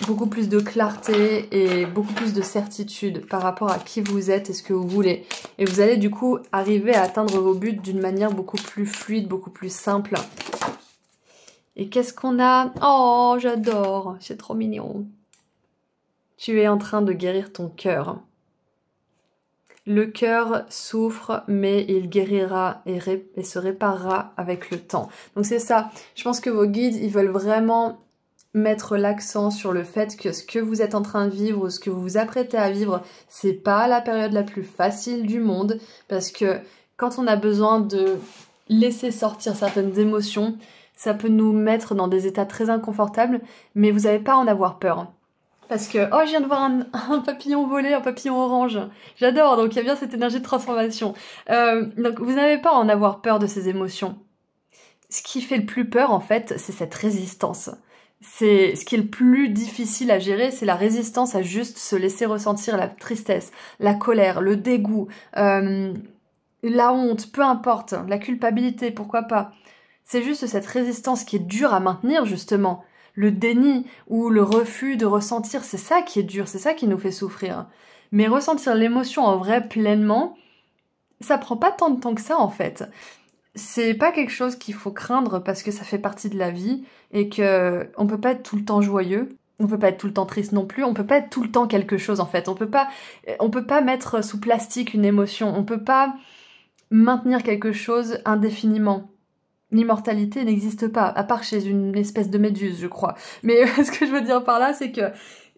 beaucoup plus de clarté et beaucoup plus de certitude par rapport à qui vous êtes et ce que vous voulez. Et vous allez du coup arriver à atteindre vos buts d'une manière beaucoup plus fluide, beaucoup plus simple. Et qu'est-ce qu'on a? Oh, j'adore, c'est trop mignon. Tu es en train de guérir ton cœur. Le cœur souffre, mais il guérira et se réparera avec le temps. Donc c'est ça, je pense que vos guides, ils veulent vraiment mettre l'accent sur le fait que ce que vous êtes en train de vivre ou ce que vous vous apprêtez à vivre, c'est pas la période la plus facile du monde parce que quand on a besoin de laisser sortir certaines émotions, ça peut nous mettre dans des états très inconfortables, mais vous n'avez pas à en avoir peur. Parce que, oh, je viens de voir un papillon voler, un papillon orange. J'adore, donc il y a bien cette énergie de transformation. Donc vous n'avez pas à en avoir peur de ces émotions. Ce qui fait le plus peur, en fait, c'est cette résistance. C'est ce qui est le plus difficile à gérer, c'est la résistance à juste se laisser ressentir la tristesse, la colère, le dégoût, la honte, peu importe, la culpabilité, pourquoi pas. C'est juste cette résistance qui est dure à maintenir, justement. Le déni ou le refus de ressentir, c'est ça qui est dur, c'est ça qui nous fait souffrir. Mais ressentir l'émotion en vrai pleinement, ça prend pas tant de temps que ça en fait. C'est pas quelque chose qu'il faut craindre parce que ça fait partie de la vie et que on peut pas être tout le temps joyeux, on peut pas être tout le temps triste non plus, on peut pas être tout le temps quelque chose en fait. On peut pas mettre sous plastique une émotion, on peut pas maintenir quelque chose indéfiniment. L'immortalité n'existe pas, à part chez une espèce de méduse, je crois. Mais ce que je veux dire par là, c'est que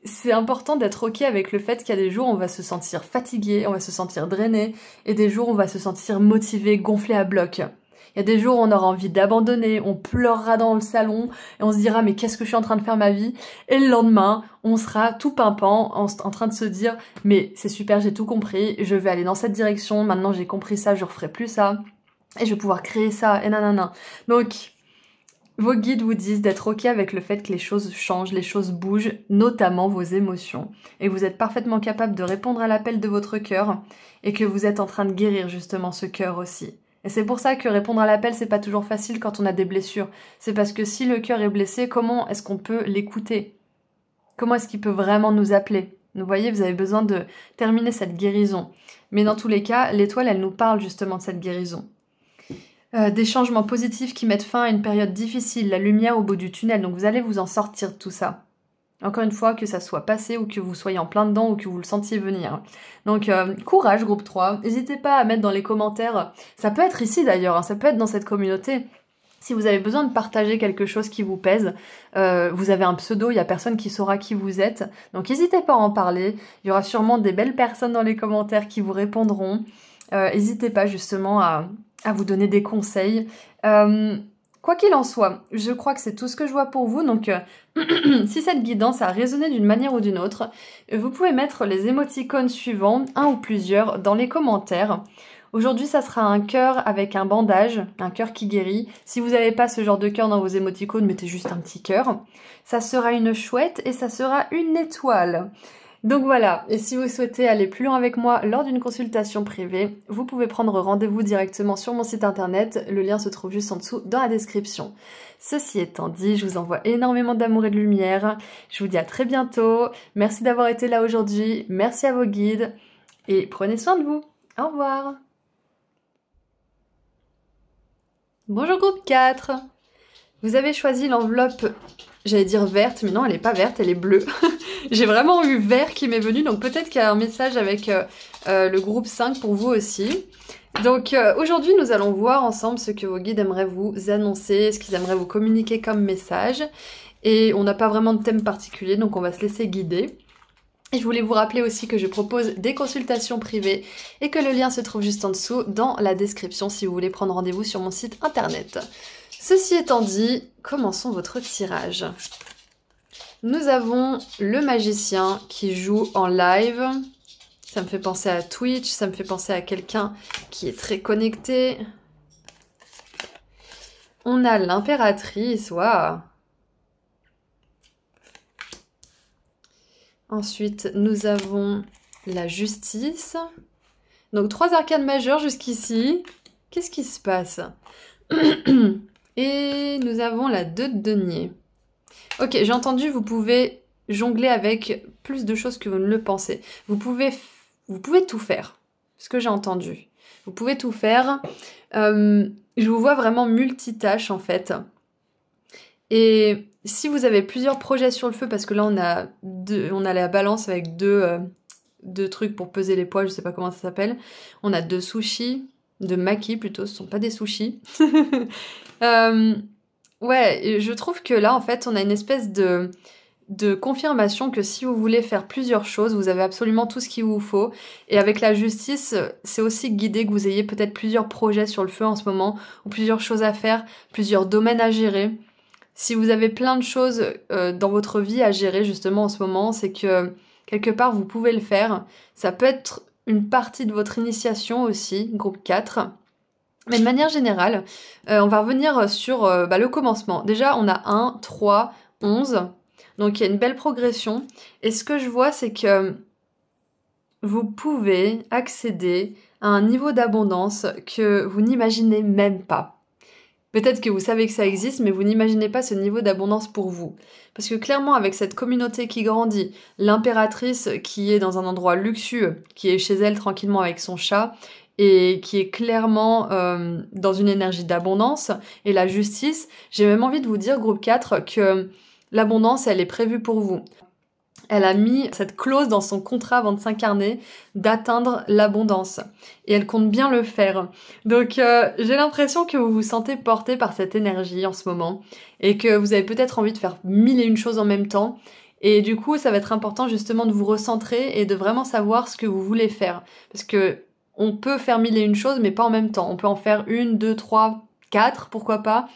c'est important d'être ok avec le fait qu'il y a des jours où on va se sentir fatigué, on va se sentir drainé, et des jours où on va se sentir motivé, gonflé à bloc. Il y a des jours où on aura envie d'abandonner, on pleurera dans le salon, et on se dira mais qu'est-ce que je suis en train de faire ma vie? Et le lendemain, on sera tout pimpant, en train de se dire mais c'est super, j'ai tout compris, je vais aller dans cette direction, maintenant j'ai compris ça, je referai plus ça. Et je vais pouvoir créer ça, et nanana. Donc, vos guides vous disent d'être ok avec le fait que les choses changent, les choses bougent, notamment vos émotions. Et vous êtes parfaitement capable de répondre à l'appel de votre cœur, et que vous êtes en train de guérir justement ce cœur aussi. Et c'est pour ça que répondre à l'appel, c'est pas toujours facile quand on a des blessures. C'est parce que si le cœur est blessé, comment est-ce qu'on peut l'écouter? Comment est-ce qu'il peut vraiment nous appeler? Vous voyez, vous avez besoin de terminer cette guérison. Mais dans tous les cas, l'étoile, elle nous parle justement de cette guérison. Des changements positifs qui mettent fin à une période difficile, la lumière au bout du tunnel, donc vous allez vous en sortir de tout ça. Encore une fois, que ça soit passé ou que vous soyez en plein dedans ou que vous le sentiez venir. Donc courage groupe 3, n'hésitez pas à mettre dans les commentaires, ça peut être ici d'ailleurs, hein, ça peut être dans cette communauté. Si vous avez besoin de partager quelque chose qui vous pèse, vous avez un pseudo, il n'y a personne qui saura qui vous êtes, donc n'hésitez pas à en parler, il y aura sûrement des belles personnes dans les commentaires qui vous répondront. N'hésitez pas justement à vous donner des conseils. Quoi qu'il en soit, je crois que c'est tout ce que je vois pour vous, donc si cette guidance a résonné d'une manière ou d'une autre, vous pouvez mettre les émoticônes suivants, un ou plusieurs, dans les commentaires. Aujourd'hui, ça sera un cœur avec un bandage, un cœur qui guérit. Si vous n'avez pas ce genre de cœur dans vos émoticônes, mettez juste un petit cœur. Ça sera une chouette et ça sera une étoile. Donc voilà, et si vous souhaitez aller plus loin avec moi lors d'une consultation privée, vous pouvez prendre rendez-vous directement sur mon site internet, le lien se trouve juste en dessous dans la description. Ceci étant dit, je vous envoie énormément d'amour et de lumière, je vous dis à très bientôt, merci d'avoir été là aujourd'hui, merci à vos guides, et prenez soin de vous. Au revoir. Bonjour groupe 4. Vous avez choisi l'enveloppe, j'allais dire verte, mais non elle n'est pas verte, elle est bleue. J'ai vraiment eu vert qui m'est venu, donc peut-être qu'il y a un message avec le groupe 5 pour vous aussi. Donc aujourd'hui nous allons voir ensemble ce que vos guides aimeraient vous annoncer, ce qu'ils aimeraient vous communiquer comme message. Et on n'a pas vraiment de thème particulier, donc on va se laisser guider. Et je voulais vous rappeler aussi que je propose des consultations privées et que le lien se trouve juste en dessous dans la description si vous voulez prendre rendez-vous sur mon site internet. Ceci étant dit, commençons votre tirage. Nous avons le magicien qui joue en live. Ça me fait penser à Twitch, ça me fait penser à quelqu'un qui est très connecté. On a l'impératrice, waouh. Ensuite, nous avons la justice. Donc 3 arcanes majeures jusqu'ici. Qu'est-ce qui se passe? Et nous avons la 2 de denier. Ok, j'ai entendu, vous pouvez jongler avec plus de choses que vous ne le pensez. Vous pouvez tout faire, ce que j'ai entendu. Vous pouvez tout faire. Je vous vois vraiment multitâche en fait. Et si vous avez plusieurs projets sur le feu, parce que là on a la balance avec deux trucs pour peser les poids, je sais pas comment ça s'appelle. On a 2 sushis, 2 makis plutôt, ce sont pas des sushis. Ouais, je trouve que là, en fait, on a une espèce de confirmation que si vous voulez faire plusieurs choses, vous avez absolument tout ce qu'il vous faut. Et avec la justice, c'est aussi guidé que vous ayez peut-être plusieurs projets sur le feu en ce moment, ou plusieurs choses à faire, plusieurs domaines à gérer. Si vous avez plein de choses dans votre vie à gérer justement en ce moment, c'est que quelque part, vous pouvez le faire. Ça peut être une partie de votre initiation aussi, groupe 4. Mais de manière générale, on va revenir sur le commencement. Déjà, on a 1, 3, 11. Donc, il y a une belle progression. Et ce que je vois, c'est que vous pouvez accéder à un niveau d'abondance que vous n'imaginez même pas. Peut-être que vous savez que ça existe, mais vous n'imaginez pas ce niveau d'abondance pour vous. Parce que clairement, avec cette communauté qui grandit, l'impératrice qui est dans un endroit luxueux, qui est chez elle tranquillement avec son chat, et qui est clairement dans une énergie d'abondance, et la justice, j'ai même envie de vous dire, groupe 4, que l'abondance, elle est prévue pour vous. Elle a mis cette clause dans son contrat avant de s'incarner d'atteindre l'abondance. Et elle compte bien le faire. Donc j'ai l'impression que vous vous sentez porté par cette énergie en ce moment, et que vous avez peut-être envie de faire 1001 choses en même temps. Et du coup, ça va être important justement de vous recentrer et de vraiment savoir ce que vous voulez faire. Parce que on peut faire 1001 choses, mais pas en même temps. On peut en faire 1, 2, 3, 4, pourquoi pas.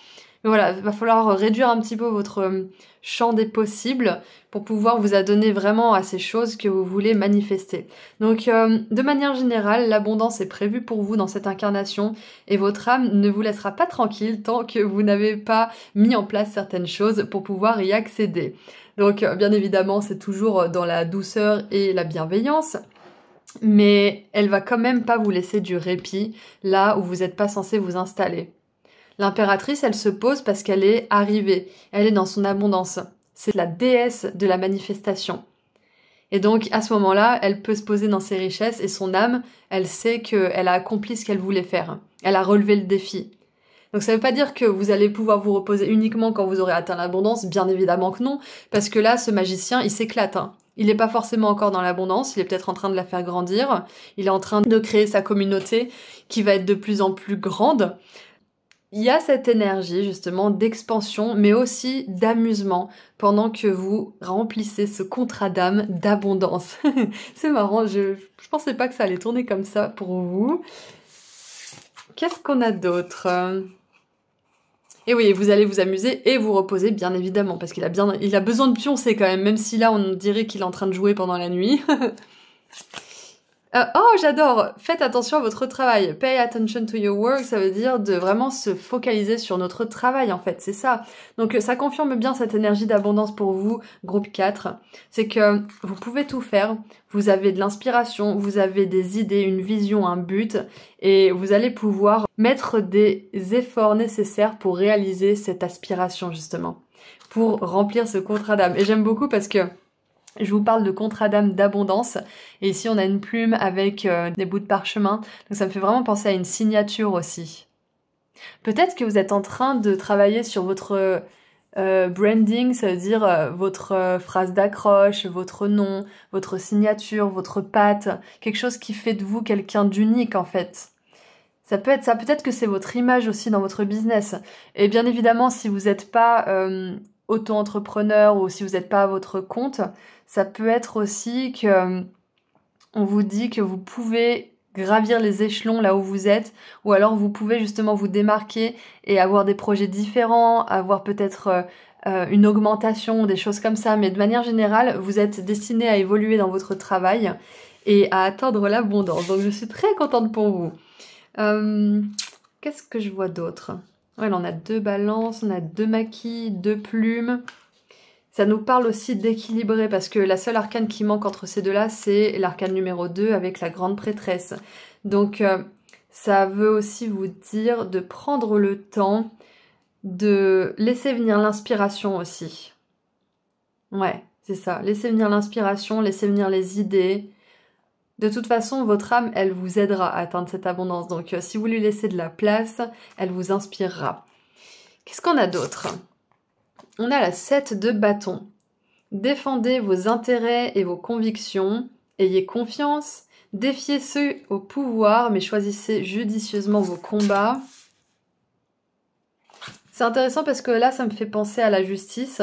Mais voilà, il va falloir réduire un petit peu votre champ des possibles pour pouvoir vous adonner vraiment à ces choses que vous voulez manifester. Donc, de manière générale, l'abondance est prévue pour vous dans cette incarnation et votre âme ne vous laissera pas tranquille tant que vous n'avez pas mis en place certaines choses pour pouvoir y accéder. Donc, bien évidemment, c'est toujours dans la douceur et la bienveillance. Mais elle va quand même pas vous laisser du répit là où vous n'êtes pas censé vous installer. L'impératrice, elle se pose parce qu'elle est arrivée, elle est dans son abondance. C'est la déesse de la manifestation. Et donc, à ce moment-là, elle peut se poser dans ses richesses et son âme, elle sait qu'elle a accompli ce qu'elle voulait faire. Elle a relevé le défi. Donc ça veut pas dire que vous allez pouvoir vous reposer uniquement quand vous aurez atteint l'abondance, bien évidemment que non, parce que là, ce magicien, il s'éclate. Il n'est pas forcément encore dans l'abondance, il est peut-être en train de la faire grandir, il est en train de créer sa communauté qui va être de plus en plus grande. Il y a cette énergie justement d'expansion, mais aussi d'amusement pendant que vous remplissez ce contrat d'âme d'abondance. C'est marrant, je pensais pas que ça allait tourner comme ça pour vous. Qu'est-ce qu'on a d'autre ? Et oui, vous allez vous amuser et vous reposer, bien évidemment, parce qu'il a besoin de pioncer quand même si là on dirait qu'il est en train de jouer pendant la nuit. Oh, j'adore! Faites attention à votre travail. Pay attention to your work, ça veut dire de vraiment se focaliser sur notre travail, en fait, c'est ça. Donc, ça confirme bien cette énergie d'abondance pour vous, groupe 4. C'est que vous pouvez tout faire. Vous avez de l'inspiration, vous avez des idées, une vision, un but, et vous allez pouvoir mettre des efforts nécessaires pour réaliser cette aspiration, justement. Pour remplir ce contrat d'âme. Et j'aime beaucoup parce que je vous parle de contrat d'âme d'abondance et ici on a une plume avec des bouts de parchemin, donc ça me fait vraiment penser à une signature aussi. Peut-être que vous êtes en train de travailler sur votre branding, ça veut dire votre phrase d'accroche, votre nom, votre signature, votre patte, quelque chose qui fait de vous quelqu'un d'unique en fait. Ça peut être ça, peut-être que c'est votre image aussi dans votre business. Et bien évidemment, si vous n'êtes pas auto-entrepreneur ou si vous n'êtes pas à votre compte, ça peut être aussi que on vous dit que vous pouvez gravir les échelons là où vous êtes, ou alors vous pouvez justement vous démarquer et avoir des projets différents, avoir peut-être une augmentation, des choses comme ça. Mais de manière générale, vous êtes destiné à évoluer dans votre travail et à atteindre l'abondance. Donc je suis très contente pour vous. Qu'est-ce que je vois d'autre? Ouais, là, on a 2 balances, on a 2 maquis, 2 plumes. Ça nous parle aussi d'équilibrer parce que la seule arcane qui manque entre ces deux-là, c'est l'arcane numéro 2 avec la grande prêtresse. Donc, ça veut aussi vous dire de prendre le temps de laisser venir l'inspiration aussi. Ouais, c'est ça. Laissez venir l'inspiration, laissez venir les idées. De toute façon, votre âme, elle vous aidera à atteindre cette abondance. Donc, si vous lui laissez de la place, elle vous inspirera. Qu'est-ce qu'on a d'autre? On a la 7 de bâton. Défendez vos intérêts et vos convictions. Ayez confiance. Défiez ceux au pouvoir, mais choisissez judicieusement vos combats. C'est intéressant parce que là, ça me fait penser à la justice.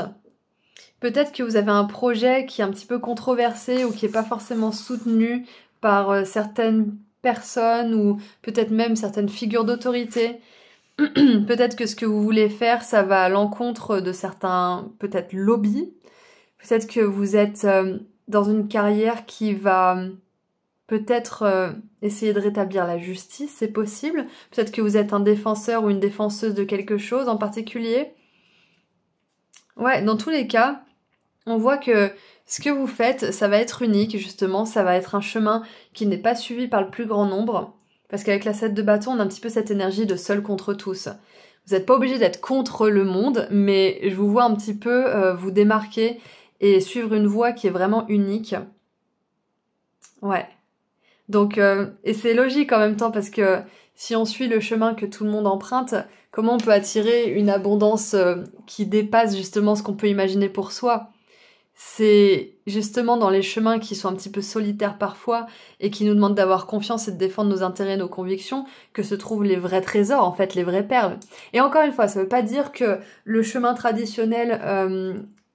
Peut-être que vous avez un projet qui est un petit peu controversé ou qui n'est pas forcément soutenu par certaines personnes ou peut-être même certaines figures d'autorité. Peut-être que ce que vous voulez faire, ça va à l'encontre de certains, peut-être, lobbies. Peut-être que vous êtes dans une carrière qui va peut-être essayer de rétablir la justice, c'est possible. Peut-être que vous êtes un défenseur ou une défenseuse de quelque chose en particulier. Ouais, dans tous les cas, on voit que ce que vous faites, ça va être unique, justement, ça va être un chemin qui n'est pas suivi par le plus grand nombre, parce qu'avec la 7 de bâton, on a un petit peu cette énergie de seul contre tous. Vous n'êtes pas obligé d'être contre le monde, mais je vous vois un petit peu vous démarquer et suivre une voie qui est vraiment unique. Ouais. Donc, et c'est logique en même temps, parce que si on suit le chemin que tout le monde emprunte, comment on peut attirer une abondance qui dépasse justement ce qu'on peut imaginer pour soi? C'est justement dans les chemins qui sont un petit peu solitaires parfois et qui nous demandent d'avoir confiance et de défendre nos intérêts et nos convictions que se trouvent les vrais trésors, en fait, les vraies perles. Et encore une fois, ça veut pas dire que le chemin traditionnel,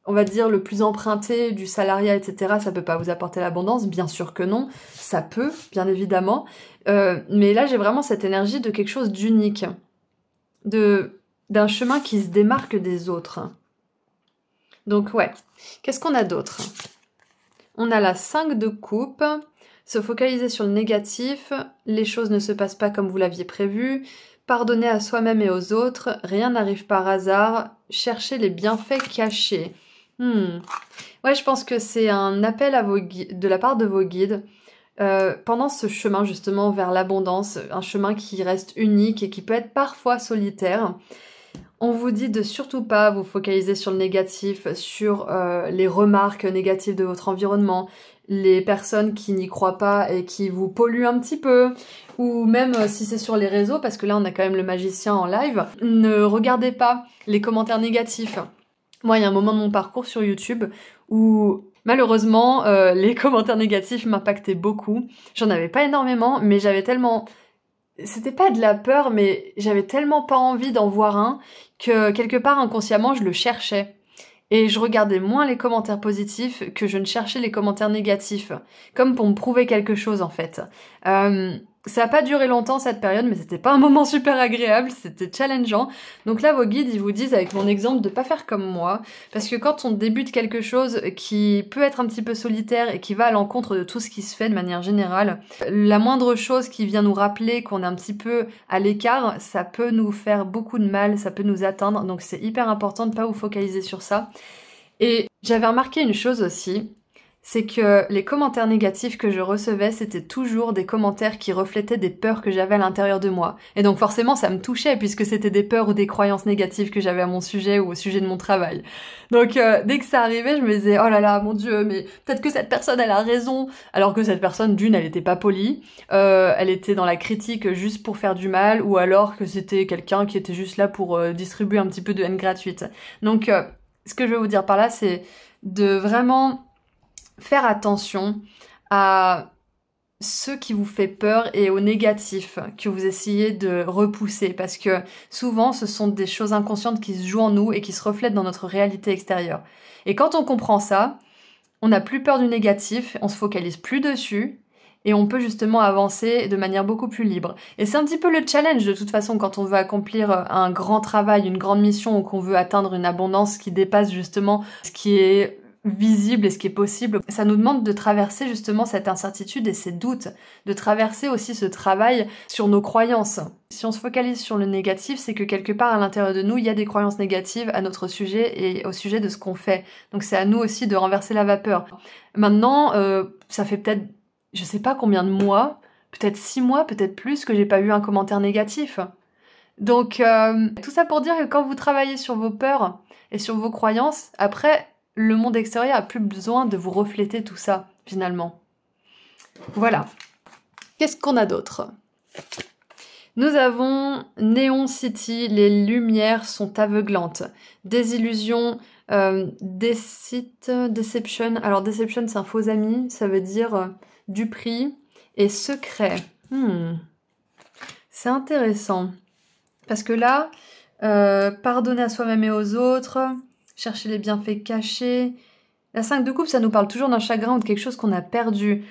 on va dire le plus emprunté du salariat, etc., ça peut pas vous apporter l'abondance. Bien sûr que non, ça peut, bien évidemment. Mais là, j'ai vraiment cette énergie de quelque chose d'unique, d'un chemin qui se démarque des autres. Donc ouais, qu'est-ce qu'on a d'autre? On a la 5 de coupe, se focaliser sur le négatif, les choses ne se passent pas comme vous l'aviez prévu, pardonner à soi-même et aux autres, rien n'arrive par hasard, chercher les bienfaits cachés. Ouais, je pense que c'est un appel à de la part de vos guides pendant ce chemin justement vers l'abondance, un chemin qui reste unique et qui peut être parfois solitaire. On vous dit de surtout pas vous focaliser sur le négatif, sur les remarques négatives de votre environnement, les personnes qui n'y croient pas et qui vous polluent un petit peu, ou même si c'est sur les réseaux, parce que là on a quand même le magicien en live, ne regardez pas les commentaires négatifs. Moi, il y a un moment de mon parcours sur YouTube où malheureusement les commentaires négatifs m'impactaient beaucoup. J'en avais pas énormément, mais j'avais tellement... C'était pas de la peur, mais j'avais tellement pas envie d'en voir un que quelque part inconsciemment je le cherchais. Et je regardais moins les commentaires positifs que je ne cherchais les commentaires négatifs. Comme pour me prouver quelque chose en fait. Ça n'a pas duré longtemps cette période, mais c'était pas un moment super agréable, c'était challengeant. Donc là, vos guides, ils vous disent avec mon exemple de pas faire comme moi, parce que quand on débute quelque chose qui peut être un petit peu solitaire et qui va à l'encontre de tout ce qui se fait de manière générale, la moindre chose qui vient nous rappeler qu'on est un petit peu à l'écart, ça peut nous faire beaucoup de mal, ça peut nous atteindre, donc c'est hyper important de pas vous focaliser sur ça. Et j'avais remarqué une chose aussi, c'est que les commentaires négatifs que je recevais, c'était toujours des commentaires qui reflétaient des peurs que j'avais à l'intérieur de moi. Et donc forcément, ça me touchait puisque c'était des peurs ou des croyances négatives que j'avais à mon sujet ou au sujet de mon travail. Donc dès que ça arrivait, je me disais, oh là là, mon Dieu, mais peut-être que cette personne, elle a raison. Alors que cette personne, d'une, elle était pas polie, elle était dans la critique juste pour faire du mal, ou alors que c'était quelqu'un qui était juste là pour distribuer un petit peu de haine gratuite. Donc ce que je veux vous dire par là, c'est de vraiment faire attention à ce qui vous fait peur et au négatif que vous essayez de repousser, parce que souvent ce sont des choses inconscientes qui se jouent en nous et qui se reflètent dans notre réalité extérieure. Et quand on comprend ça, on n'a plus peur du négatif, on se focalise plus dessus et on peut justement avancer de manière beaucoup plus libre. Et c'est un petit peu le challenge de toute façon quand on veut accomplir un grand travail, une grande mission, ou qu'on veut atteindre une abondance qui dépasse justement ce qui est visible et ce qui est possible. Ça nous demande de traverser justement cette incertitude et ces doutes, de traverser aussi ce travail sur nos croyances. Si on se focalise sur le négatif, c'est que quelque part à l'intérieur de nous, il y a des croyances négatives à notre sujet et au sujet de ce qu'on fait. Donc c'est à nous aussi de renverser la vapeur. Maintenant, ça fait peut-être, je sais pas combien de mois, peut-être 6 mois, peut-être plus, que j'ai pas eu un commentaire négatif. Donc tout ça pour dire que quand vous travaillez sur vos peurs et sur vos croyances, après, le monde extérieur a plus besoin de vous refléter tout ça, finalement. Voilà. Qu'est-ce qu'on a d'autre ? Nous avons Neon City, les lumières sont aveuglantes. Désillusion, Deception. Alors Deception, c'est un faux ami, ça veut dire duperie. Et secret. C'est intéressant. Parce que là, pardonner à soi-même et aux autres... Chercher les bienfaits cachés. La 5 de coupe, ça nous parle toujours d'un chagrin ou de quelque chose qu'on a perdu.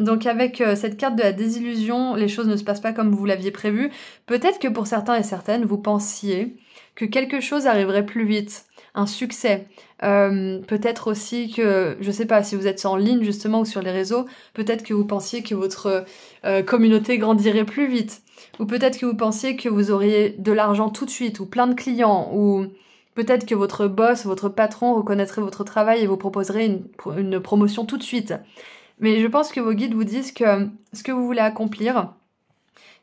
Donc avec cette carte de la désillusion, les choses ne se passent pas comme vous l'aviez prévu. Peut-être que pour certains et certaines, vous pensiez que quelque chose arriverait plus vite. Un succès. Peut-être aussi que, je sais pas, si vous êtes en ligne justement ou sur les réseaux, peut-être que vous pensiez que votre communauté grandirait plus vite. Ou peut-être que vous pensiez que vous auriez de l'argent tout de suite, ou plein de clients, ou... Peut-être que votre boss, votre patron reconnaîtrait votre travail et vous proposerait une promotion tout de suite. Mais je pense que vos guides vous disent que ce que vous voulez accomplir,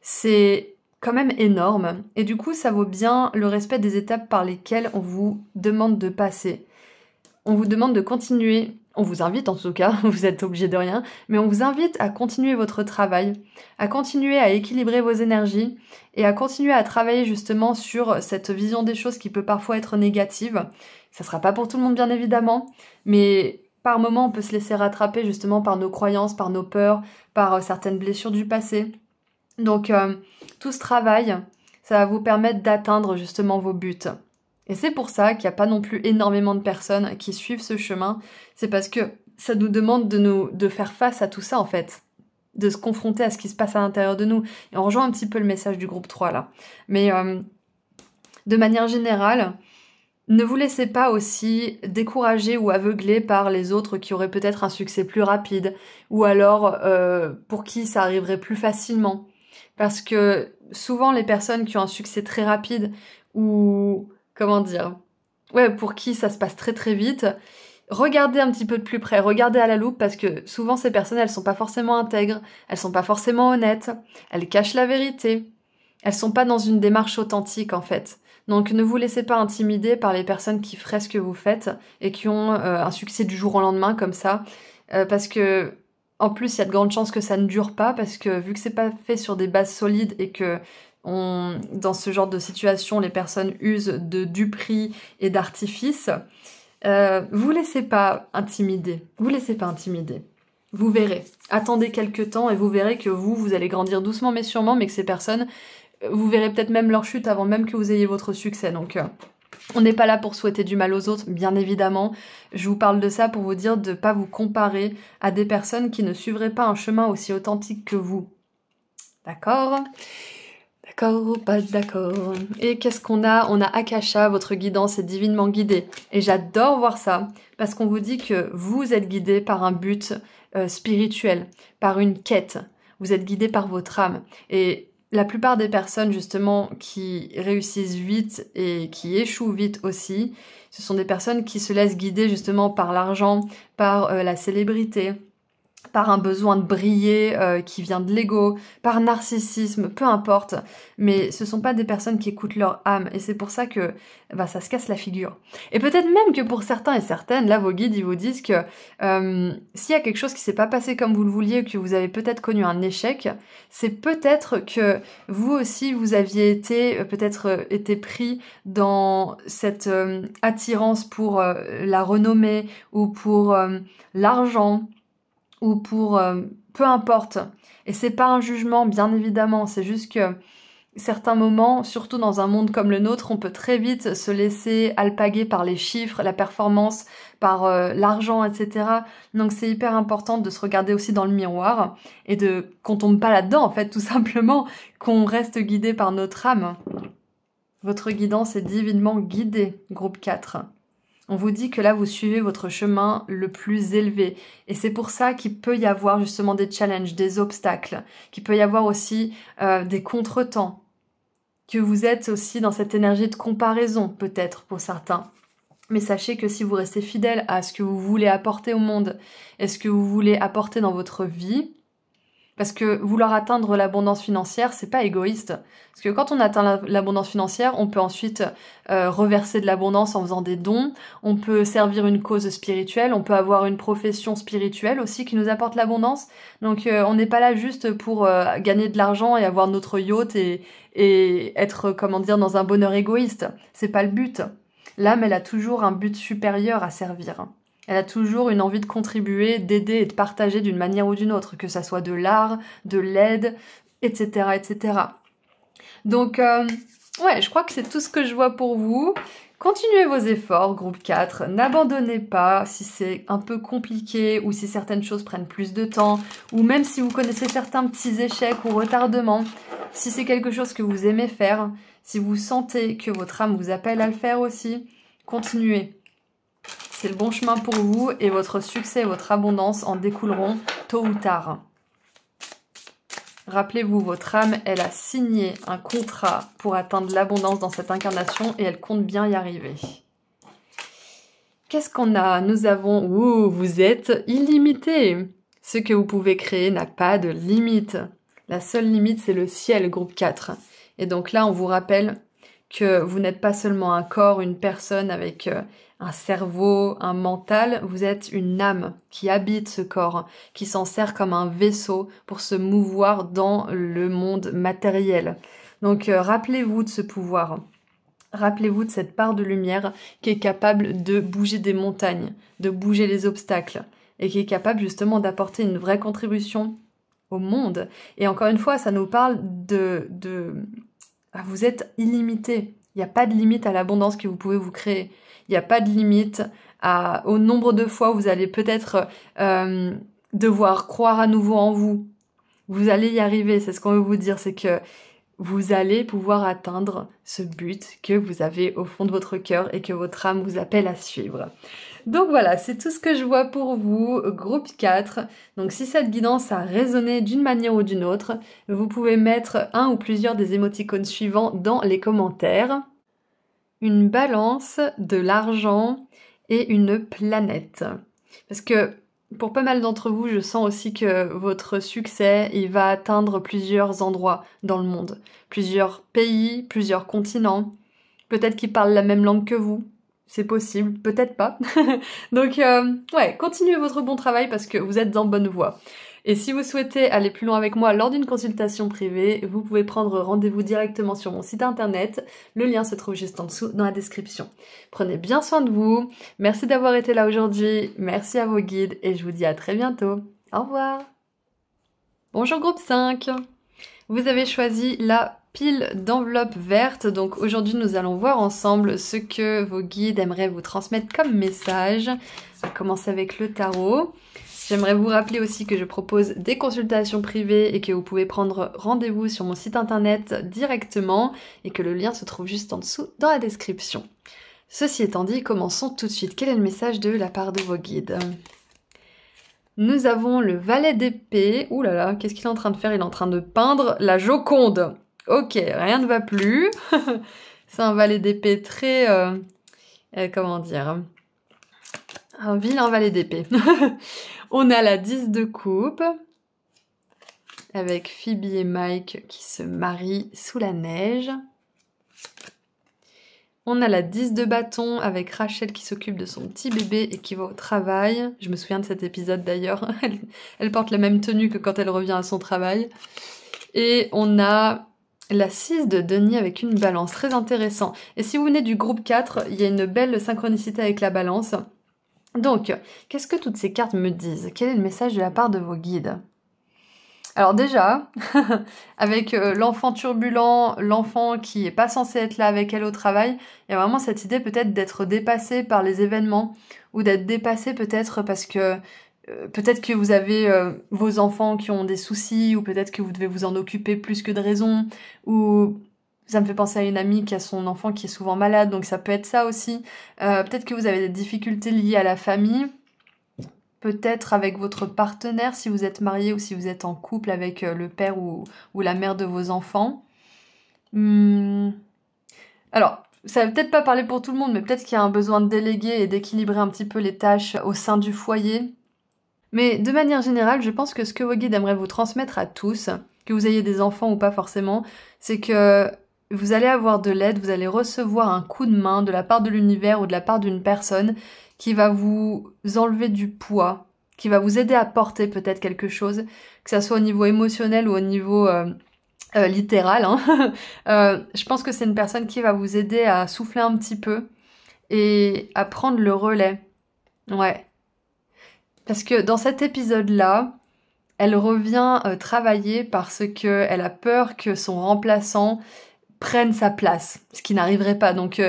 c'est quand même énorme. Et du coup, ça vaut bien le respect des étapes par lesquelles on vous demande de passer. On vous demande de continuer, on vous invite en tout cas, vous êtes obligé de rien, mais on vous invite à continuer votre travail, à continuer à équilibrer vos énergies et à continuer à travailler justement sur cette vision des choses qui peut parfois être négative. Ça sera pas pour tout le monde bien évidemment, mais par moments on peut se laisser rattraper justement par nos croyances, par nos peurs, par certaines blessures du passé. Donc tout ce travail, ça va vous permettre d'atteindre justement vos buts. Et c'est pour ça qu'il n'y a pas non plus énormément de personnes qui suivent ce chemin. C'est parce que ça nous demande de faire face à tout ça en fait. De se confronter à ce qui se passe à l'intérieur de nous. Et on rejoint un petit peu le message du groupe 3 là. Mais de manière générale, ne vous laissez pas aussi décourager ou aveugler par les autres qui auraient peut-être un succès plus rapide. Ou alors pour qui ça arriverait plus facilement. Parce que souvent les personnes qui ont un succès très rapide ou... Comment dire ? Ouais, pour qui ça se passe très très vite. Regardez un petit peu de plus près, regardez à la loupe parce que souvent ces personnes, elles sont pas forcément intègres, elles sont pas forcément honnêtes, elles cachent la vérité. Elles sont pas dans une démarche authentique en fait. Donc ne vous laissez pas intimider par les personnes qui feraient ce que vous faites et qui ont un succès du jour au lendemain comme ça. Parce que en plus, il y a de grandes chances que ça ne dure pas parce que vu que c'est pas fait sur des bases solides et que dans ce genre de situation, les personnes usent de duperie et d'artifice. Vous laissez pas intimider. Vous laissez pas intimider. Vous verrez. Attendez quelques temps et vous verrez que vous allez grandir doucement mais sûrement, mais que ces personnes, vous verrez peut-être même leur chute avant même que vous ayez votre succès. Donc, on n'est pas là pour souhaiter du mal aux autres, bien évidemment. Je vous parle de ça pour vous dire de ne pas vous comparer à des personnes qui ne suivraient pas un chemin aussi authentique que vous. D'accord? D'accord ou pas d'accord? Et qu'est-ce qu'on a? On a Akasha, votre guidance est divinement guidée. Et j'adore voir ça, parce qu'on vous dit que vous êtes guidé par un but spirituel, par une quête. Vous êtes guidé par votre âme. Et la plupart des personnes, justement, qui réussissent vite et qui échouent vite aussi, ce sont des personnes qui se laissent guider, justement, par l'argent, par la célébrité, par un besoin de briller qui vient de l'ego, par narcissisme, peu importe. Mais ce sont pas des personnes qui écoutent leur âme. Et c'est pour ça que ça se casse la figure. Et peut-être même que pour certains et certaines, là, vos guides, ils vous disent que s'il y a quelque chose qui s'est pas passé comme vous le vouliez, que vous avez peut-être connu un échec, c'est peut-être que vous aussi, vous aviez été, été pris dans cette attirance pour la renommée ou pour l'argent, ou pour peu importe. Et c'est pas un jugement, bien évidemment, c'est juste que certains moments, surtout dans un monde comme le nôtre, on peut très vite se laisser alpaguer par les chiffres, la performance, par l'argent, etc. Donc c'est hyper important de se regarder aussi dans le miroir et qu'on tombe pas là-dedans, en fait, tout simplement, qu'on reste guidé par notre âme. Votre guidance est divinement guidée, groupe 4. On vous dit que là, vous suivez votre chemin le plus élevé. Et c'est pour ça qu'il peut y avoir justement des challenges, des obstacles, qu'il peut y avoir aussi des contretemps, que vous êtes aussi dans cette énergie de comparaison, peut-être, pour certains. Mais sachez que si vous restez fidèle à ce que vous voulez apporter au monde et ce que vous voulez apporter dans votre vie, parce que vouloir atteindre l'abondance financière, c'est pas égoïste. Parce que quand on atteint l'abondance financière, on peut ensuite reverser de l'abondance en faisant des dons. On peut servir une cause spirituelle. On peut avoir une profession spirituelle aussi qui nous apporte l'abondance. Donc on n'est pas là juste pour gagner de l'argent et avoir notre yacht et être, comment dire, dans un bonheur égoïste. C'est pas le but. L'âme, elle a toujours un but supérieur à servir. Elle a toujours une envie de contribuer, d'aider et de partager d'une manière ou d'une autre, que ça soit de l'art, de l'aide, etc., etc. Donc, ouais, je crois que c'est tout ce que je vois pour vous. Continuez vos efforts, groupe 4. N'abandonnez pas si c'est un peu compliqué ou si certaines choses prennent plus de temps ou même si vous connaissez certains petits échecs ou retardements. Si c'est quelque chose que vous aimez faire, si vous sentez que votre âme vous appelle à le faire aussi, continuez. C'est le bon chemin pour vous et votre succès et votre abondance en découleront tôt ou tard. Rappelez-vous, votre âme, elle a signé un contrat pour atteindre l'abondance dans cette incarnation et elle compte bien y arriver. Qu'est-ce qu'on a? Nous avons... Ouh, vous êtes illimité. Ce que vous pouvez créer n'a pas de limite. La seule limite, c'est le ciel, groupe 4. Et donc là, on vous rappelle que vous n'êtes pas seulement un corps, une personne avec un cerveau, un mental, vous êtes une âme qui habite ce corps, qui s'en sert comme un vaisseau pour se mouvoir dans le monde matériel. Donc rappelez-vous de ce pouvoir, rappelez-vous de cette part de lumière qui est capable de bouger des montagnes, de bouger les obstacles, et qui est capable justement d'apporter une vraie contribution au monde. Et encore une fois, ça nous parle vous êtes illimité. Il n'y a pas de limite à l'abondance que vous pouvez vous créer. Il n'y a pas de limite au nombre de fois où vous allez peut-être devoir croire à nouveau en vous. Vous allez y arriver, c'est ce qu'on veut vous dire, c'est que vous allez pouvoir atteindre ce but que vous avez au fond de votre cœur et que votre âme vous appelle à suivre. Donc voilà, c'est tout ce que je vois pour vous, groupe 4. Donc si cette guidance a résonné d'une manière ou d'une autre, vous pouvez mettre un ou plusieurs des émoticônes suivants dans les commentaires. Une balance, de l'argent et une planète. Parce que pour pas mal d'entre vous, je sens aussi que votre succès, il va atteindre plusieurs endroits dans le monde. Plusieurs pays, plusieurs continents. Peut-être qu'ils parlent la même langue que vous. C'est possible, peut-être pas. Donc, ouais, continuez votre bon travail parce que vous êtes en bonne voie. Et si vous souhaitez aller plus loin avec moi lors d'une consultation privée, vous pouvez prendre rendez-vous directement sur mon site internet. Le lien se trouve juste en dessous dans la description. Prenez bien soin de vous. Merci d'avoir été là aujourd'hui. Merci à vos guides et je vous dis à très bientôt. Au revoir. Bonjour groupe 5. Vous avez choisi la pile d'enveloppe verte. Donc aujourd'hui, nous allons voir ensemble ce que vos guides aimeraient vous transmettre comme message. On va commencer avec le tarot. J'aimerais vous rappeler aussi que je propose des consultations privées et que vous pouvez prendre rendez-vous sur mon site internet directement et que le lien se trouve juste en dessous dans la description. Ceci étant dit, commençons tout de suite. Quel est le message de la part de vos guides? Nous avons le valet d'épée. Ouh là là, qu'est-ce qu'il est en train de faire? Il est en train de peindre la Joconde. Ok, rien ne va plus. C'est un valet d'épée très... comment dire? Un vilain valet d'épée. On a la 10 de coupe. Avec Phoebe et Mike qui se marient sous la neige. On a la 10 de bâton avec Rachel qui s'occupe de son petit bébé et qui va au travail. Je me souviens de cet épisode d'ailleurs. Elle porte la même tenue que quand elle revient à son travail. Et on a la 6 de Denis avec une balance. Très intéressant. Et si vous venez du groupe 4, il y a une belle synchronicité avec la balance. Donc, qu'est-ce que toutes ces cartes me disent? Quel est le message de la part de vos guides? Alors déjà, avec l'enfant turbulent, l'enfant qui n'est pas censé être là avec elle au travail, il y a vraiment cette idée peut-être d'être dépassé par les événements ou d'être dépassé peut-être parce que peut-être que vous avez vos enfants qui ont des soucis ou peut-être que vous devez vous en occuper plus que de raison ou ça me fait penser à une amie qui a son enfant qui est souvent malade, donc ça peut être ça aussi. Peut-être que vous avez des difficultés liées à la famille. Peut-être avec votre partenaire si vous êtes marié ou si vous êtes en couple avec le père ou la mère de vos enfants. Alors, ça va peut-être pas parler pour tout le monde, mais peut-être qu'il y a un besoin de déléguer et d'équilibrer un petit peu les tâches au sein du foyer. Mais de manière générale, je pense que ce que vos guides aimeraient vous transmettre à tous, que vous ayez des enfants ou pas forcément, c'est que vous allez avoir de l'aide, vous allez recevoir un coup de main de la part de l'univers ou de la part d'une personne qui va vous enlever du poids, qui va vous aider à porter peut-être quelque chose, que ça soit au niveau émotionnel ou au niveau littéral. Hein. Je pense que c'est une personne qui va vous aider à souffler un petit peu et à prendre le relais. Ouais. Parce que dans cet épisode-là, elle revient travailler parce qu'elle a peur que son remplaçant prenne sa place, ce qui n'arriverait pas. Donc,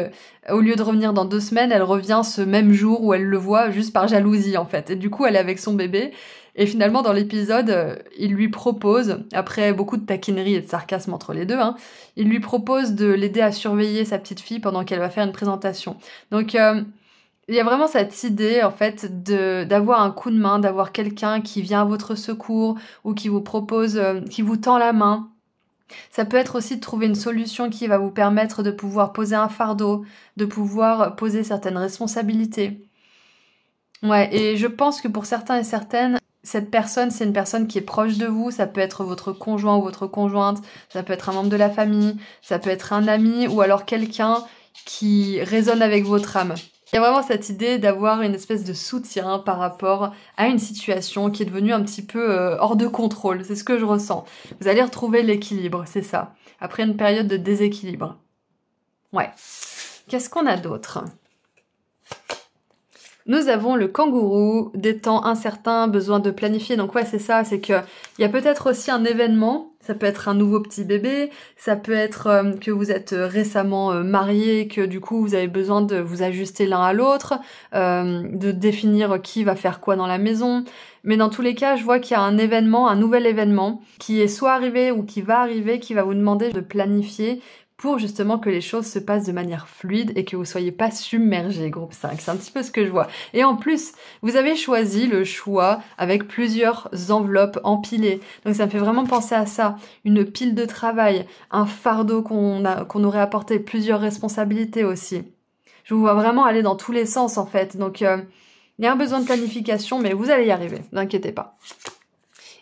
au lieu de revenir dans 2 semaines, elle revient ce même jour où elle le voit juste par jalousie, en fait. Et du coup, elle est avec son bébé. Et finalement, dans l'épisode, il lui propose, après beaucoup de taquinerie et de sarcasme entre les deux, hein, il lui propose de l'aider à surveiller sa petite fille pendant qu'elle va faire une présentation. Donc, il y a vraiment cette idée, en fait, d'avoir un coup de main, d'avoir quelqu'un qui vient à votre secours ou qui vous propose, qui vous tend la main. Ça peut être aussi de trouver une solution qui va vous permettre de pouvoir poser un fardeau, de pouvoir poser certaines responsabilités. Ouais, et je pense que pour certains et certaines, cette personne, c'est une personne qui est proche de vous. Ça peut être votre conjoint ou votre conjointe, ça peut être un membre de la famille, ça peut être un ami ou alors quelqu'un qui résonne avec votre âme. Il y a vraiment cette idée d'avoir une espèce de soutien par rapport à une situation qui est devenue un petit peu hors de contrôle. C'est ce que je ressens. Vous allez retrouver l'équilibre, c'est ça. Après une période de déséquilibre. Ouais. Qu'est-ce qu'on a d'autre ? Nous avons le kangourou, des temps incertains, besoin de planifier. Donc ouais, c'est ça, c'est que il y a peut-être aussi un événement. Ça peut être un nouveau petit bébé, ça peut être que vous êtes récemment marié, que du coup vous avez besoin de vous ajuster l'un à l'autre, de définir qui va faire quoi dans la maison. Mais dans tous les cas, je vois qu'il y a un événement, un nouvel événement, qui est soit arrivé ou qui va arriver, qui va vous demander de planifier pour justement que les choses se passent de manière fluide et que vous soyez pas submergés, groupe 5. C'est un petit peu ce que je vois. Et en plus, vous avez choisi le choix avec plusieurs enveloppes empilées. Donc ça me fait vraiment penser à ça. Une pile de travail, un fardeau qu'on aurait apporté, plusieurs responsabilités aussi. Je vous vois vraiment aller dans tous les sens en fait. Donc il y a un besoin de planification, mais vous allez y arriver, n'inquiétez pas.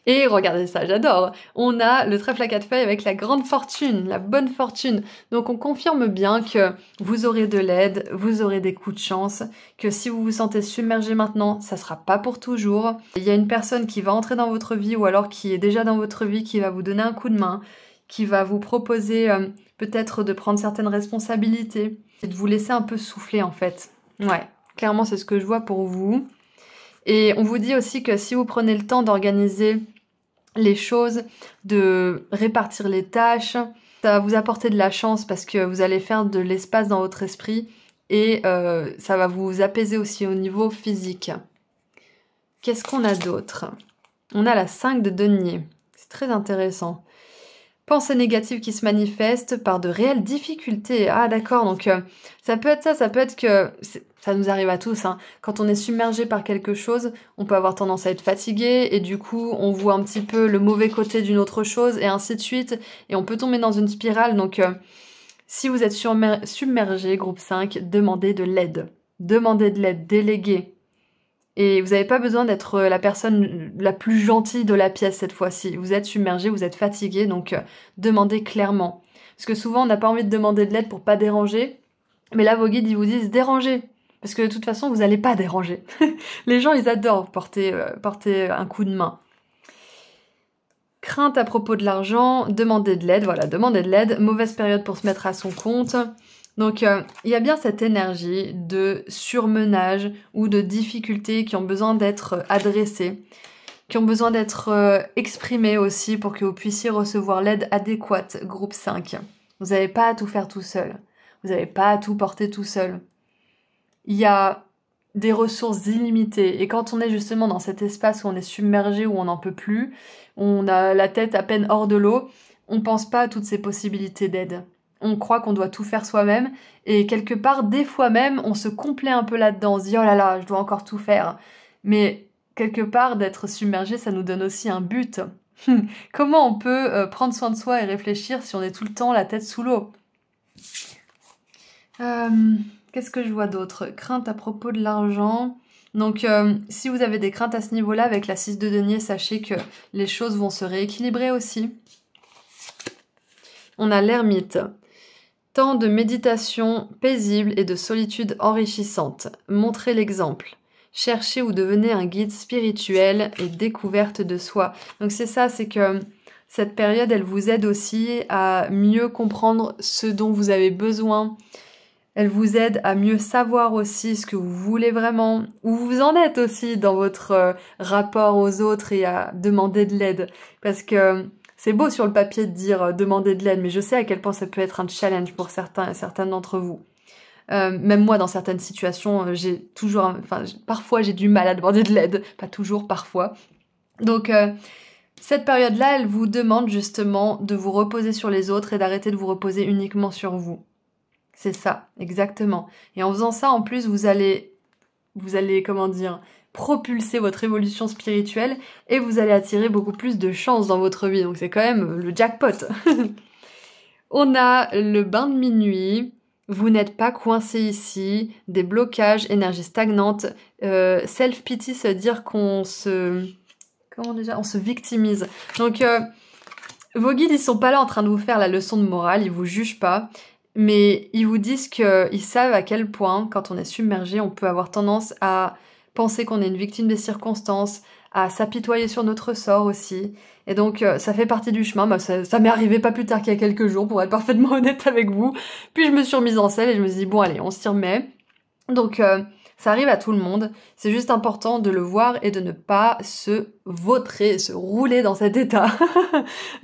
Et regardez ça, j'adore. On a le trèfle à 4 feuilles avec la grande fortune, la bonne fortune. Donc on confirme bien que vous aurez de l'aide, vous aurez des coups de chance, que si vous vous sentez submergé maintenant, ça sera pas pour toujours. Il y a une personne qui va entrer dans votre vie ou alors qui est déjà dans votre vie, qui va vous donner un coup de main, qui va vous proposer peut-être de prendre certaines responsabilités et de vous laisser un peu souffler en fait. Ouais, clairement c'est ce que je vois pour vous. Et on vous dit aussi que si vous prenez le temps d'organiser les choses, de répartir les tâches, ça va vous apporter de la chance parce que vous allez faire de l'espace dans votre esprit et ça va vous apaiser aussi au niveau physique. Qu'est-ce qu'on a d'autre? On a la 5 de denier. C'est très intéressant. Pensée négative qui se manifeste par de réelles difficultés. Ah d'accord, donc ça peut être ça peut être que... Ça nous arrive à tous, hein. Quand on est submergé par quelque chose, on peut avoir tendance à être fatigué et du coup on voit un petit peu le mauvais côté d'une autre chose et ainsi de suite. Et on peut tomber dans une spirale, donc si vous êtes submergé, groupe 5, demandez de l'aide. Demandez de l'aide, déléguez. Et vous n'avez pas besoin d'être la personne la plus gentille de la pièce cette fois-ci. Vous êtes submergé, vous êtes fatigué, donc demandez clairement. Parce que souvent, on n'a pas envie de demander de l'aide pour pas déranger. Mais là, vos guides, ils vous disent déranger. Parce que de toute façon, vous n'allez pas déranger. Les gens, ils adorent porter un coup de main. Crainte à propos de l'argent, demander de l'aide. Voilà, demander de l'aide. Mauvaise période pour se mettre à son compte. Donc, il y a bien cette énergie de surmenage ou de difficultés qui ont besoin d'être adressées, qui ont besoin d'être exprimées aussi pour que vous puissiez recevoir l'aide adéquate, groupe 5. Vous n'avez pas à tout faire tout seul. Vous n'avez pas à tout porter tout seul. Il y a des ressources illimitées. Et quand on est justement dans cet espace où on est submergé, où on n'en peut plus, on a la tête à peine hors de l'eau, on pense pas à toutes ces possibilités d'aide. On croit qu'on doit tout faire soi-même, et quelque part, des fois même, on se complaît un peu là-dedans, on se dit « Oh là là, je dois encore tout faire ». Mais quelque part, d'être submergé, ça nous donne aussi un but. Comment on peut prendre soin de soi et réfléchir si on est tout le temps la tête sous l'eau? Qu'est-ce que je vois d'autre? Crainte à propos de l'argent. Donc, si vous avez des craintes à ce niveau-là, avec la 6 de denier, sachez que les choses vont se rééquilibrer aussi. On a l'ermite. Temps de méditation paisible et de solitude enrichissante. Montrez l'exemple. Cherchez ou devenez un guide spirituel et découverte de soi. Donc c'est ça, c'est que cette période, elle vous aide aussi à mieux comprendre ce dont vous avez besoin. Elle vous aide à mieux savoir aussi ce que vous voulez vraiment, où vous en êtes aussi dans votre rapport aux autres et à demander de l'aide. Parce que c'est beau sur le papier de dire demander de l'aide, mais je sais à quel point ça peut être un challenge pour certains et certaines d'entre vous. Même moi, dans certaines situations, parfois j'ai du mal à demander de l'aide. Pas toujours, parfois. Donc, cette période-là, elle vous demande justement de vous reposer sur les autres et d'arrêter de vous reposer uniquement sur vous. C'est ça, exactement. Et en faisant ça, en plus, vous allez, comment dire, propulser votre évolution spirituelle et vous allez attirer beaucoup plus de chance dans votre vie. Donc c'est quand même le jackpot. On a le bain de minuit. Vous n'êtes pas coincé ici. Des blocages, énergie stagnante. Self-pity, ça veut dire qu'on se... Comment déjà? On se victimise. Donc, vos guides, ils sont pas là en train de vous faire la leçon de morale. Ils vous jugent pas. Mais ils vous disent qu'ils savent à quel point, quand on est submergé, on peut avoir tendance à penser qu'on est une victime des circonstances, à s'apitoyer sur notre sort aussi. Et donc, ça fait partie du chemin. Bah, ça m'est arrivé pas plus tard qu'il y a quelques jours, pour être parfaitement honnête avec vous. Puis je me suis remise en selle et je me suis dit, bon allez, on s'y remet. Donc, ça arrive à tout le monde. C'est juste important de le voir et de ne pas se vautrer, se rouler dans cet état.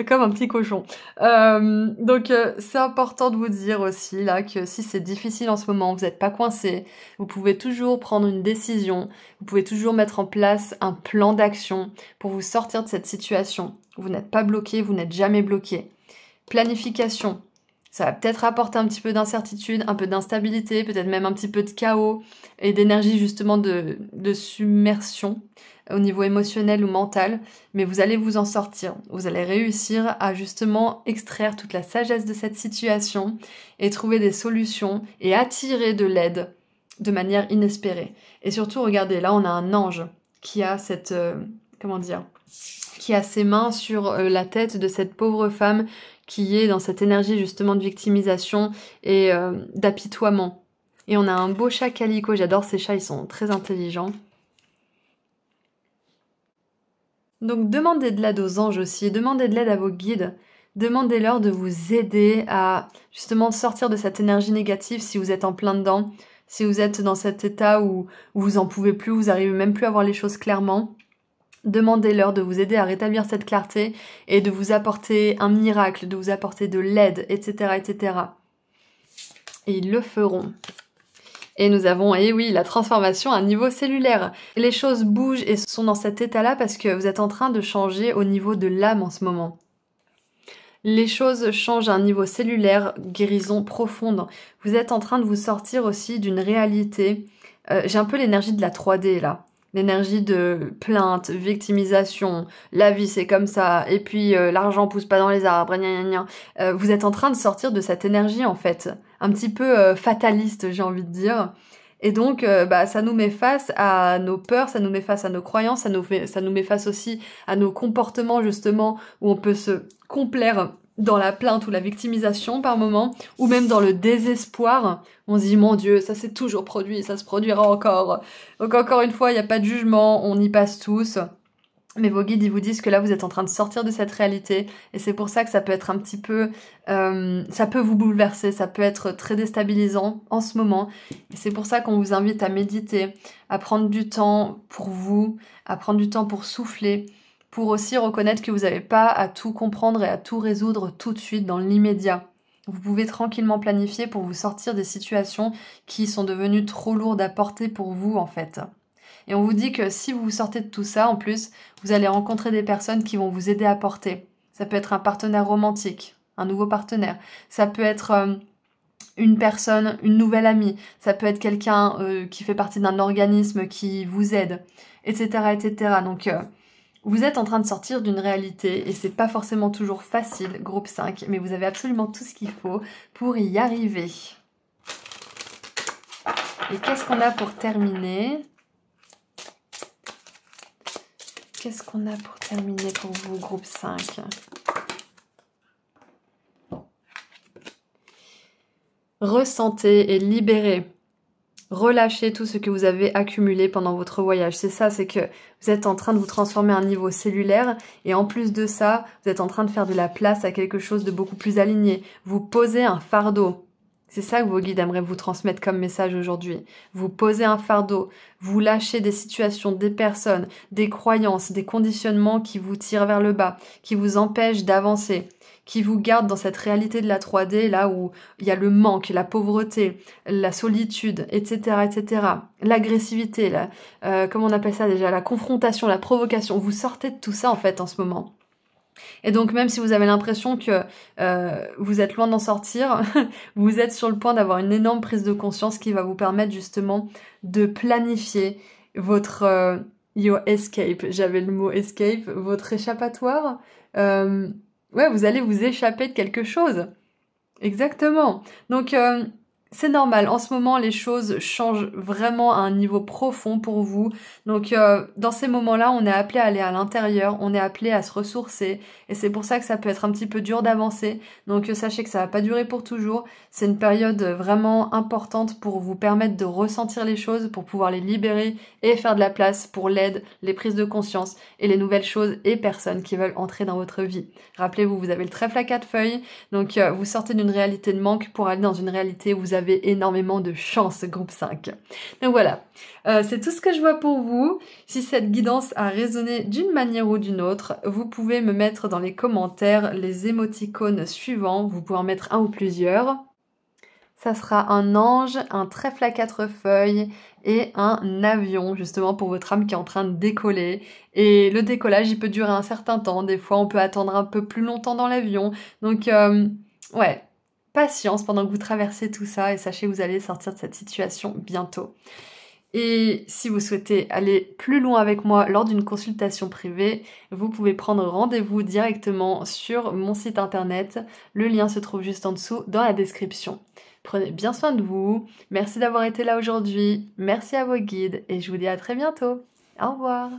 Comme un petit cochon. Donc, c'est important de vous dire aussi, là, que si c'est difficile en ce moment, vous n'êtes pas coincé, vous pouvez toujours prendre une décision, vous pouvez toujours mettre en place un plan d'action pour vous sortir de cette situation. Vous n'êtes pas bloqué, vous n'êtes jamais bloqué. Planification. Ça va peut-être apporter un petit peu d'incertitude, un peu d'instabilité, peut-être même un petit peu de chaos et d'énergie justement de submersion au niveau émotionnel ou mental, mais vous allez vous en sortir. Vous allez réussir à justement extraire toute la sagesse de cette situation et trouver des solutions et attirer de l'aide de manière inespérée. Et surtout, regardez, là on a un ange qui a cette... qui a ses mains sur la tête de cette pauvre femme qui est dans cette énergie justement de victimisation et d'apitoiement. Et on a un beau chat calico, j'adore ces chats, ils sont très intelligents. Donc demandez de l'aide aux anges aussi, demandez de l'aide à vos guides, demandez-leur de vous aider à justement sortir de cette énergie négative si vous êtes en plein dedans, si vous êtes dans cet état où vous en pouvez plus, vous n'arrivez même plus à voir les choses clairement. Demandez-leur de vous aider à rétablir cette clarté et de vous apporter un miracle, de vous apporter de l'aide, etc., etc. Et ils le feront. Et nous avons, eh oui, la transformation à un niveau cellulaire. Les choses bougent et sont dans cet état-là parce que vous êtes en train de changer au niveau de l'âme en ce moment. Les choses changent à un niveau cellulaire, guérison profonde. Vous êtes en train de vous sortir aussi d'une réalité. J'ai un peu l'énergie de la 3D là. L'énergie de plainte, victimisation, la vie c'est comme ça, et puis l'argent pousse pas dans les arbres, gna gna gna. Vous êtes en train de sortir de cette énergie en fait, un petit peu fataliste j'ai envie de dire. Et donc ça nous met face à nos peurs, ça nous met face à nos croyances, ça nous met face aussi à nos comportements justement où on peut se complaire dans la plainte ou la victimisation par moment, ou même dans le désespoir. On se dit mon Dieu, ça s'est toujours produit, ça se produira encore. Donc encore une fois, il n'y a pas de jugement, on y passe tous. Mais vos guides, ils vous disent que là, vous êtes en train de sortir de cette réalité. Et c'est pour ça que ça peut être un petit peu... ça peut vous bouleverser, ça peut être très déstabilisant en ce moment. Et c'est pour ça qu'on vous invite à méditer, à prendre du temps pour vous, à prendre du temps pour souffler, pour aussi reconnaître que vous n'avez pas à tout comprendre et à tout résoudre tout de suite dans l'immédiat. Vous pouvez tranquillement planifier pour vous sortir des situations qui sont devenues trop lourdes à porter pour vous en fait. Et on vous dit que si vous vous sortez de tout ça, en plus, vous allez rencontrer des personnes qui vont vous aider à porter. Ça peut être un partenaire romantique, un nouveau partenaire. Ça peut être une personne, une nouvelle amie. Ça peut être quelqu'un qui fait partie d'un organisme qui vous aide, etc., etc. Donc, vous êtes en train de sortir d'une réalité et c'est pas forcément toujours facile, groupe 5, mais vous avez absolument tout ce qu'il faut pour y arriver. Et qu'est-ce qu'on a pour terminer ? Qu'est-ce qu'on a pour terminer pour vous, groupe 5 ? Ressentez et libérez. Relâchez tout ce que vous avez accumulé pendant votre voyage. C'est ça, c'est que vous êtes en train de vous transformer à un niveau cellulaire et en plus de ça, vous êtes en train de faire de la place à quelque chose de beaucoup plus aligné. Vous posez un fardeau. C'est ça que vos guides aimeraient vous transmettre comme message aujourd'hui. Vous posez un fardeau, vous lâchez des situations, des personnes, des croyances, des conditionnements qui vous tirent vers le bas, qui vous empêchent d'avancer, qui vous gardent dans cette réalité de la 3D, là où il y a le manque, la pauvreté, la solitude, etc., etc. L'agressivité, comment on appelle ça déjà, la confrontation, la provocation. Vous sortez de tout ça en fait en ce moment. Et donc même si vous avez l'impression que vous êtes loin d'en sortir, vous êtes sur le point d'avoir une énorme prise de conscience qui va vous permettre justement de planifier votre your escape, j'avais le mot escape, votre échappatoire. Ouais, vous allez vous échapper de quelque chose. Exactement. Donc c'est normal, en ce moment les choses changent vraiment à un niveau profond pour vous. Donc dans ces moments-là, on est appelé à aller à l'intérieur, on est appelé à se ressourcer et c'est pour ça que ça peut être un petit peu dur d'avancer. Donc sachez que ça va pas durer pour toujours. C'est une période vraiment importante pour vous permettre de ressentir les choses, pour pouvoir les libérer et faire de la place pour l'aide, les prises de conscience et les nouvelles choses et personnes qui veulent entrer dans votre vie. Rappelez-vous, vous avez le trèfle à 4 feuilles, donc vous sortez d'une réalité de manque pour aller dans une réalité où vous avez énormément de chance, groupe 5. Donc voilà, c'est tout ce que je vois pour vous. Si cette guidance a résonné d'une manière ou d'une autre, vous pouvez me mettre dans les commentaires les émoticônes suivants. Vous pouvez en mettre un ou plusieurs. Ça sera un ange, un trèfle à 4 feuilles et un avion, justement pour votre âme qui est en train de décoller. Et le décollage, il peut durer un certain temps. Des fois, on peut attendre un peu plus longtemps dans l'avion. Donc, ouais, patience pendant que vous traversez tout ça et sachez que vous allez sortir de cette situation bientôt. Et si vous souhaitez aller plus loin avec moi lors d'une consultation privée, vous pouvez prendre rendez-vous directement sur mon site internet. Le lien se trouve juste en dessous dans la description. Prenez bien soin de vous. Merci d'avoir été là aujourd'hui. Merci à vos guides et je vous dis à très bientôt. Au revoir.